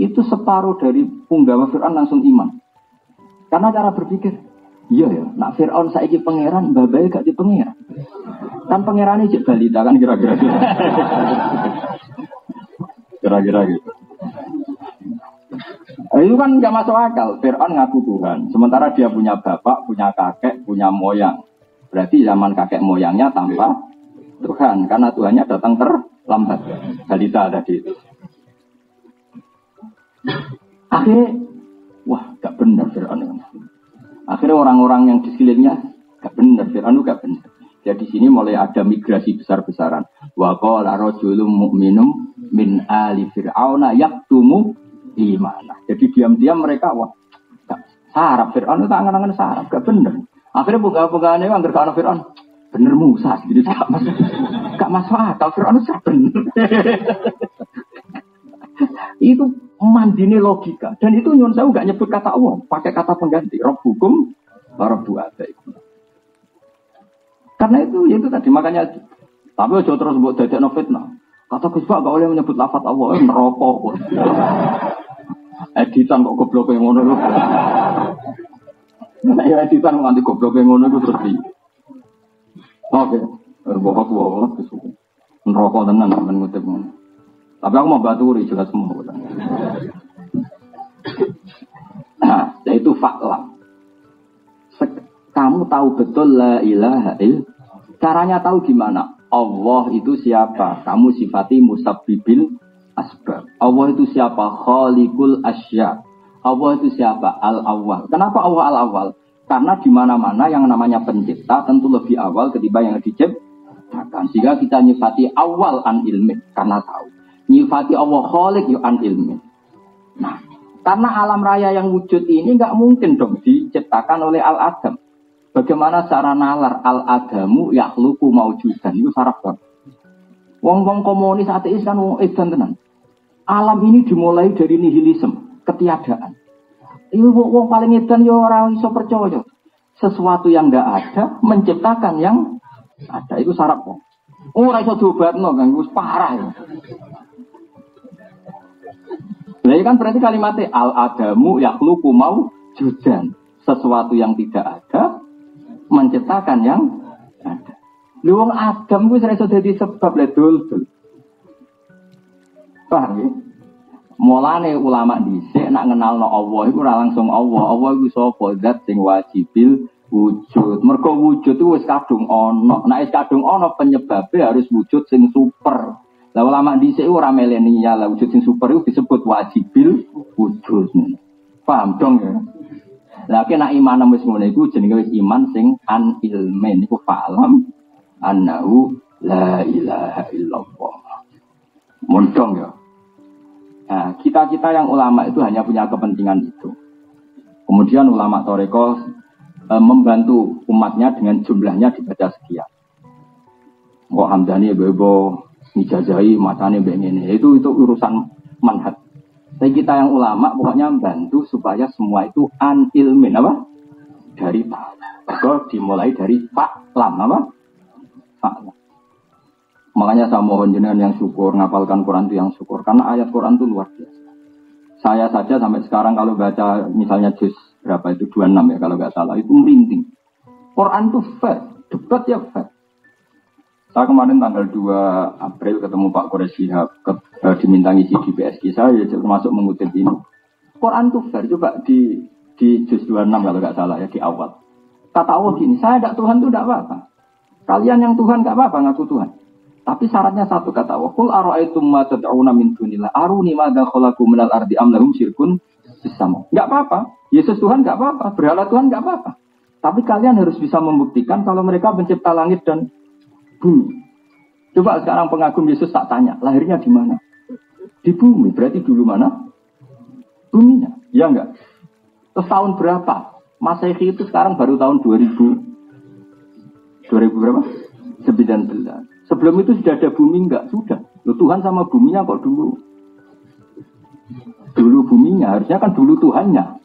Itu separuh dari punggawa Fir'aun langsung iman. Karena cara berpikir, iya ya, nak Fir'aun saiki pangeran, babai gak di pangeran. Kan pangeran ini balita kan kira-kira. Kira-kira gitu. Itu kan nggak masuk akal. Fir'aun ngaku Tuhan, sementara dia punya bapak, punya kakek, punya moyang. Berarti zaman kakek moyangnya tanpa Tuhan, karena Tuhannya datang terlambat. Balita tadi itu. Akhirnya, wah, gak benar Fir'aun. Akhirnya orang-orang yang di sekelilingnya gak benar, Fir'aun itu gak benar. Ya di sini mulai ada migrasi besar-besaran. Wa qala rajulun mu'minum min ali fir'auna yaktumu imana. Jadi diam-diam mereka wah sarap Fir'aun itu angan-angan sarap, gak bener. Akhirnya buka-bukaannya anggar kana Fir'aun bener Musa gitu gak masuk akal Fir'aun itu bener. Itu mandine logika dan itu nyun saya gak nyebut kata Allah, pakai kata pengganti Rabbukum wa rabbu abaikum. Karena itu tadi makanya tapi aja terus buat dadekno fitnah. Kata Gus Pak gak boleh menyebut lafaz Allah neraka. Editan kok goblok yang ngono lho. Nah, ya editan nganti goblok yang ngono itu terus di. Oke, bohong kesuwen. Neraka tenan men ngutip ngono. Tapi aku mau baturi jelas semua. Nah, itu fakta. Kamu tahu betul la ilaha illallah. Caranya tahu gimana? Allah itu siapa? Kamu sifati musabbibil asbab. Allah itu siapa? Khaliqul asya. Allah itu siapa? Al-awwal. Kenapa Allah al-awwal? Karena di mana-mana yang namanya pencipta tentu lebih awal ketimbang yang diciptakan. Sehingga kita nyifati awal an ilmi karena tahu. Nyifati Allah khaliq yu an ilmi. Nah, karena alam raya yang wujud ini nggak mungkin dong diciptakan oleh al-adam. Bagaimana cara nalar al-adamu yakhluqu maujudan itu saraf kan. Wong-wong komunis ateis kan wong edan tenan. Alam ini dimulai dari nihilisme, ketiadaan. Itu wong paling edan yo ora iso percaya. Sesuatu yang enggak ada menciptakan yang ada itu saraf kok. Ora iso diobatno kan wis parah ya. Nah, kan berarti kalimatnya al-adamu yakhluqu mawjudan. Sesuatu yang tidak ada menciptakan yang ada. Lu wong Adam kuwi iso dadi sebab le dul. Paham ya? Mulane ulama dhisik nak ngenalno Allah iku ora langsung Allah. Allah iku sapa? Zat sing wajibil wujud. Mergo wujud itu wis kadung ana. Nek wis kadung ana penyebabe harus wujud sing super. Lah ulama dhisik ora milenial, lah wujud sing super itu disebut wajibil wujud. Paham dong ya? Lah nek iman wis ngono iku jenenge wis iman sing an ilmen iku falam annahu la ilaha illallah. Mondong ya. Nah, kita yang ulama itu hanya punya kepentingan itu. Kemudian ulama Toreko membantu umatnya dengan jumlahnya dibaca sekian. Kok Hamdani bebo mijazahi matane begini. Itu urusan manhaj. Tapi kita yang ulama pokoknya membantu supaya semua itu an ilmin apa? Dari tahu. Dimulai dari fa'lam apa? Fa'lam. Makanya saya mohon jenengan yang syukur, ngapalkan Quran itu yang syukur. Karena ayat Quran itu luar biasa. Saya saja sampai sekarang kalau baca misalnya juz berapa itu 26 ya kalau nggak salah itu merinding. Quran itu fair, debat ya fair. Saya kemarin tanggal 2 April ketemu Pak Quraish Shihab diminta ngisi di PSG saya termasuk mengutip ini. Quran itu fair, coba di juz 26 kalau nggak salah ya di awal. Kata Allah gini, saya tidak Tuhan itu tidak apa-apa. Kalian yang Tuhan nggak apa-apa ngaku Tuhan. Tapi syaratnya satu kata Allah, qul ara'aytum ma tad'una min dunillah aruni madza khalaqu minal ardi am lahum syirkun fis sama. Enggak apa-apa. Yesus Tuhan enggak apa-apa, berhala Tuhan enggak apa-apa. Tapi kalian harus bisa membuktikan kalau mereka pencipta langit dan bumi. Coba sekarang pengagum Yesus tak tanya, lahirnya di mana? Di bumi. Berarti dulu mana? Buminya. Ya enggak? Terus tahun berapa? Masehi itu sekarang baru tahun 2000 berapa? 19. Sebelum itu sudah ada bumi enggak? Sudah. Loh, Tuhan sama buminya kok dulu? Dulu buminya, harusnya kan dulu Tuhannya.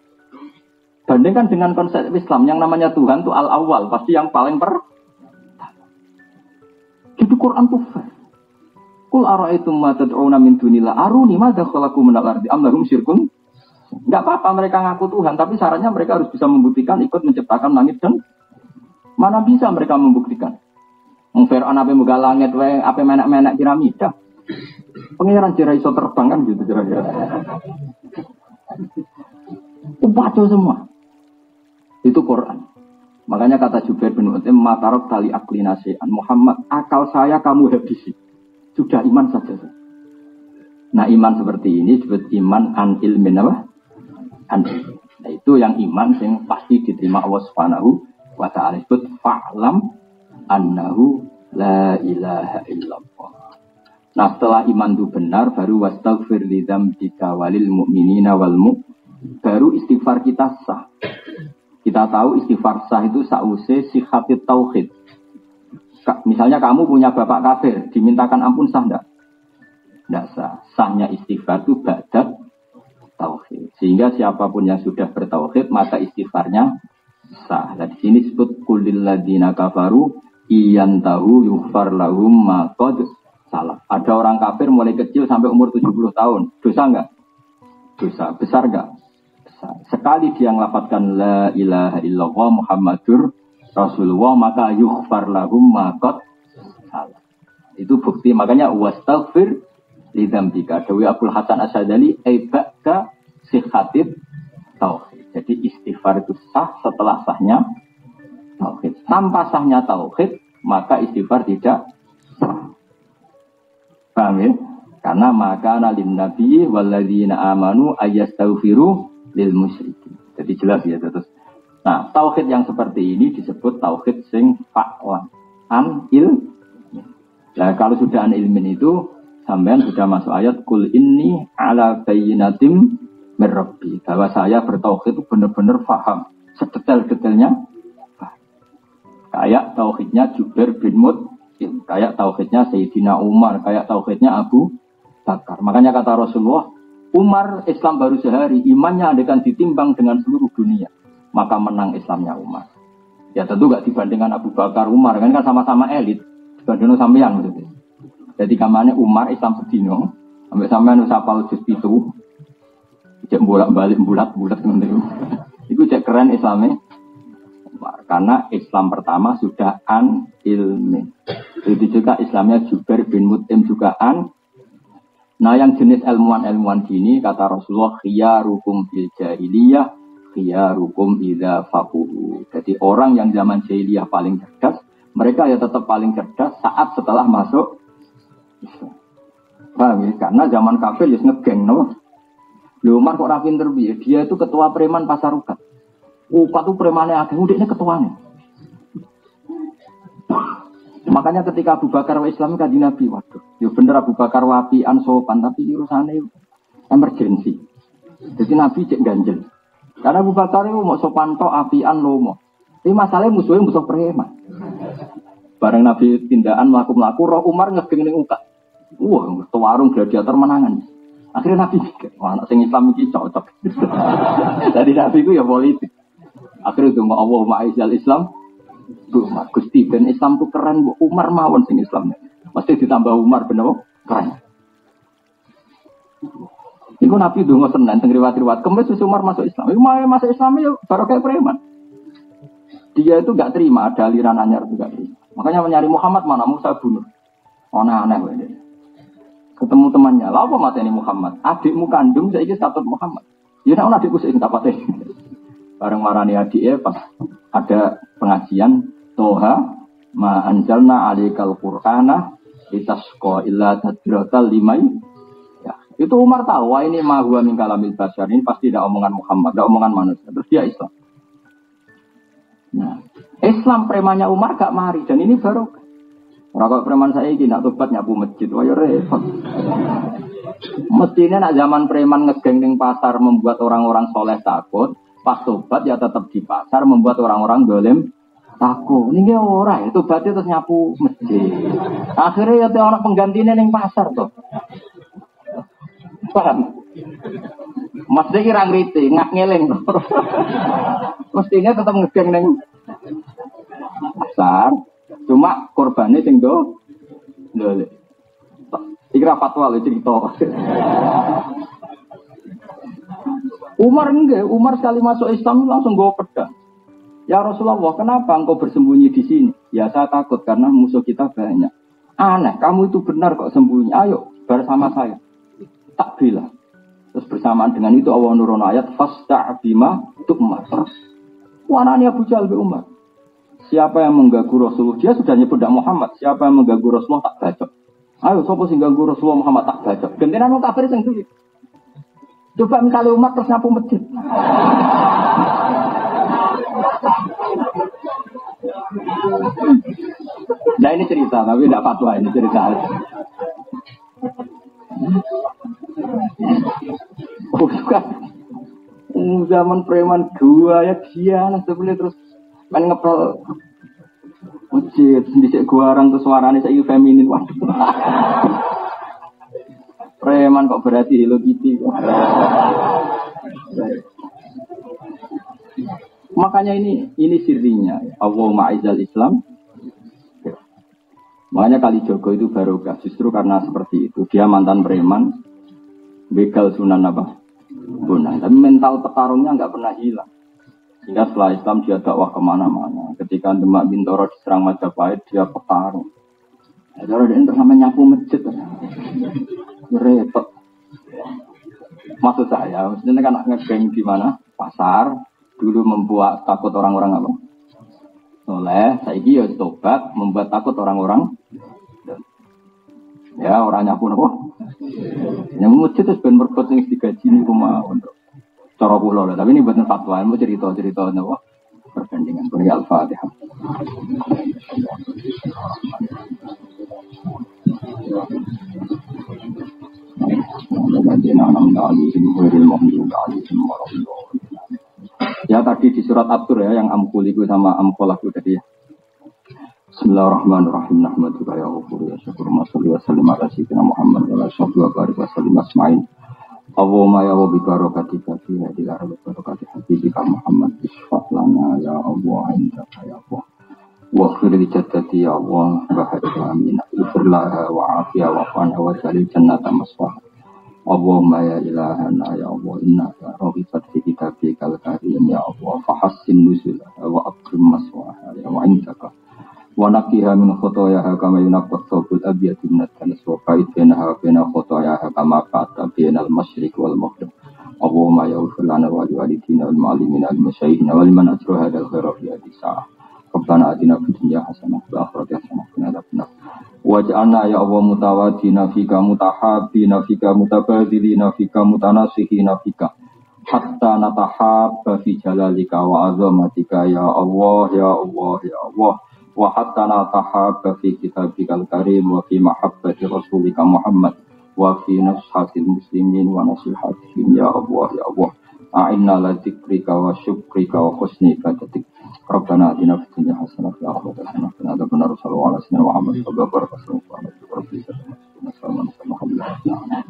Bandingkan dengan konsep Islam, yang namanya Tuhan itu al-awwal, pasti yang paling Jadi Quran itu fair. Qul ara'aytum ma tad'una min dunillah aruni madza khalaqu minal ardi am lahum syirkun. Enggak apa-apa mereka ngaku Tuhan, tapi syaratnya mereka harus bisa membuktikan ikut menciptakan langit dan mana bisa mereka membuktikan? Fir'aun ape muga langit wae ape menak-menak piramida. Pangeran jera iso terbang kan gitu kira-kira. Upaco semua. Itu Quran. Makanya kata Jubair bin Mut'im matarok tali akli nasi'an Muhammad akal saya kamu habisi. Sudah iman saja. Nah iman seperti ini disebut iman an ilmin apa? An. Nah itu yang iman yang pasti diterima Allah Subhanahu wa ta'ala disebut fa'lam annahu la ilaha illallah. Nah setelah iman itu benar baru wastaghfir li dzambika walil mu'minina wal baru istighfar kita sah. Kita tahu istighfar sah itu sause sihatit tauhid. Misalnya kamu punya bapak kafir, dimintakan ampun sah enggak? Enggak sah. Sahnya istighfar itu ba'dat tauhid. Sehingga siapapun yang sudah bertauhid maka istighfarnya sah. Nah di sini disebut kulil ladzina kafaru iyan tahu yughfar lahum ma qad salah. Ada orang kafir mulai kecil sampai umur 70 tahun. Dosa enggak? Dosa. Besar enggak? Besar. Sekali dia melafadzkan la ilaha illallah Muhammadur Rasulullah maka yughfar lahum ma qad salah. Itu bukti makanya wastaghfir li dzambika. Dawi Abdul Hasan Asy'adzali aibaka sihhatit tauhid. Jadi istighfar itu sah setelah sahnya tauhid. Tanpa sahnya tauhid, maka istighfar tidak sah. Paham ya? Karena maka nalim nabi walladzina amanu ayastaghfiru lil musyrikin. Jadi jelas ya terus. Nah, tauhid yang seperti ini disebut tauhid sing fa'lan an il. Nah, kalau sudah an ilmin itu sampean sudah masuk ayat kul inni ala bayyinatim mir rabbi. Bahwa saya bertauhid itu benar-benar paham sedetail-detailnya. Kayak tauhidnya Jubair bin Mut'im, kayak tauhidnya Sayyidina Umar, kayak tauhidnya Abu Bakar. Makanya kata Rasulullah, Umar Islam baru sehari, imannya andaikan ditimbang dengan seluruh dunia, maka menang Islamnya Umar. Ya tentu gak dibandingkan Abu Bakar Umar, kan sama-sama elit, dibandingkan sampean maksudnya. Jadi kamarnya Umar Islam sedino, sampai sampean usapal juz itu, Cek bolak-balik bulat-bulat ngono. Iku cek keren Islamnya. Karena Islam pertama sudah an ilmi. Itu juga Islamnya Jubair bin Mut'im juga an. Nah yang jenis ilmuwan-ilmuwan gini kata Rasulullah khiyarukum fil jahiliyah khiyarukum idza faqahu. Jadi orang yang zaman jahiliyah paling cerdas, mereka ya tetap paling cerdas saat setelah masuk Islam. Paham ya? Karena zaman kafir ya ngegeng no. Umar kok ra pinter piye? Dia itu ketua preman pasar ukat. Ukat tuh premannya ageng, udiknya ketuanya. Makanya ketika Abu Bakar wa Islam kaji Nabi, waduh, ya bener Abu Bakar wapian sopan, tapi urusannya emergensi. Jadi Nabi cek ganjel. Karena Abu Bakar itu mau sopan tok apian lomo. Tapi masalahnya musuhnya musuh preman. Bareng Nabi tindakan melaku-melaku, roh Umar ngegeng ning ukat. Wah, warung gladiator menangan. Akhirnya Nabi mikir, wah anak sing Islam iki cocok. Jadi Nabi itu ya politik. Akhirnya itu Allahumma aizal Islam. Umar Gusti ben Islam itu keren, Umar mawon sing Islamnya. Mesti ditambah Umar bener keren. Iku Nabi donga Senin teng riwayat-riwayat Kemis Umar masuk Islam. Iku masuk Islam ya baru kayak preman. Dia itu enggak terima ada aliran anyar juga. Makanya mencari Muhammad mana Musa bunuh. Aneh wae. Ketemu temannya, lah apa mateni Muhammad? Adikmu kandung saiki status Muhammad. Ya nek ana adikku sing tak pateni. Bareng marani adike pas ada pengajian Toha ma anzalna alaikal qur'ana litasqa illa tadbiratal limai. Ya, itu Umar tahu wah ini ma huwa min kalamil basyar, ini pasti tidak omongan Muhammad, tidak omongan manusia. Terus dia Islam. Nah, Islam premannya Umar gak mari dan ini baru orang preman saya ini nak tobat nyapu masjid, wah ya repot. Mestinya nak zaman preman ngegeng ning pasar membuat orang-orang soleh takut, pas tobat ya tetap di pasar membuat orang-orang dolim takut. Ini ora ya, tobatnya terus nyapu masjid. Akhirnya ya orang penggantinya ning pasar tuh. Paham? Mesti kira ngerti, ngak ngeleng. Mestinya tetap ngegeng ning pasar. Cuma korbannya sing do ndole. Iki ra fatwa lho cerita. Umar enggak, Umar sekali masuk Islam langsung bawa pedang. Ya Rasulullah, kenapa engkau bersembunyi di sini? Ya saya takut karena musuh kita banyak. Aneh, kamu itu benar kok sembunyi. Ayo bersama saya. Tak bila. Terus bersamaan dengan itu Allah nurun ayat fasta' bima tu'mar. Wanani Abu Jahal bin Umar. Siapa yang mengganggu Rasulullah? Dia sudah nyebut Muhammad. Siapa yang mengganggu Rasulullah tak bacok. Ayo, siapa sing ganggu Rasulullah Muhammad tak bacok. Gentenan wong kafir sing duwe. Coba misalnya umat terus nyapu masjid. Nah ini cerita, tapi tidak fatwa, ini cerita. Oh, kan. Zaman preman dua ya dia sebenarnya terus main ngepel masjid dicek guarang terus suaranya saya feminin. Waduh. Preman kok berarti Hello Kitty. Makanya ini sirinya. Allahumma aizal Islam. Makanya Kali Jogo itu barokah justru karena seperti itu. Dia mantan preman, begal Sunan apa? Bonang. Tapi mental petarungnya nggak pernah hilang. Sehingga setelah Islam dia dakwah kemana-mana. Ketika Demak Bintoro diserang Majapahit, dia petarung. Kalau dia sampai nyapu masjid, repot. Maksud saya, maksudnya kan ngegeng di mana? Pasar. Dulu membuat takut orang-orang apa? Oleh, saiki ya tobat, membuat takut orang-orang. Ya, orang nyapu apa? Yang masjid itu ben merkot sing digaji niku mah untuk cara kula lho, tapi ini buatan fatwa, mau cerita-cerita napa perbandingan beri Al-Fatihah. Ya tadi di surat At-Tur ya yang amkuliku sama amkolaku tadi ya. Bismillahirrahmanirrahim. Nahmaduka ya ghafur ya syakur masalli wa sallim ala sayyidina Muhammad wa ala sahbihi wa barik wa sallim asma'in. Allahumma ya wa bi barakatika fi hadhihi al-ardi barakati habibika Muhammad isfa' lana ya Allah indaka ya Allah. Wa khir li jaddati ya Allah wa hadha amin. Ighfir laha wa afiya wa qana wa salil jannata maswa. Allahumma ya ilahana ya Allah inna rohifat fi kitabikal karim ya Allah fahassin nuzulah wa akrim maswaha ya wa indaka wa naqiha min khotoyaha kama yunaqqa thawbul abyad min at-tanas wa qaidnaha bina khotoyaha kama qata bainal masyriq wal maghrib Allahumma ya ighfir lana wa liwalidina wal mu'allimina wal masyayikhina wal man ajra hadzal khaira fi hadhihi sa'ah Rabbana atina fid dunya hasanah wa fil akhirati hasanah wa qina adzabannar Waj'alna ya Allah mutawadina fika mutahabbina fika mutabadzilina fika mutanasihina fika hatta natahabba fi jalalika wa azamatika ya Allah ya Allah ya Allah wa hatta natahabba fi kitabikal karim wa fi mahabbati rasulika Muhammad wa fi nashhatil muslimin wa nasihatihim ya Allah ya Allah a'inna la dzikrika wa syukrika wa husni ibadatik Rabbana atina fid dunya hasanah wa fil akhirati hasanah wa qina adzabannar sallallahu alaihi wa sallam Muhammad sallallahu alaihi wa sallam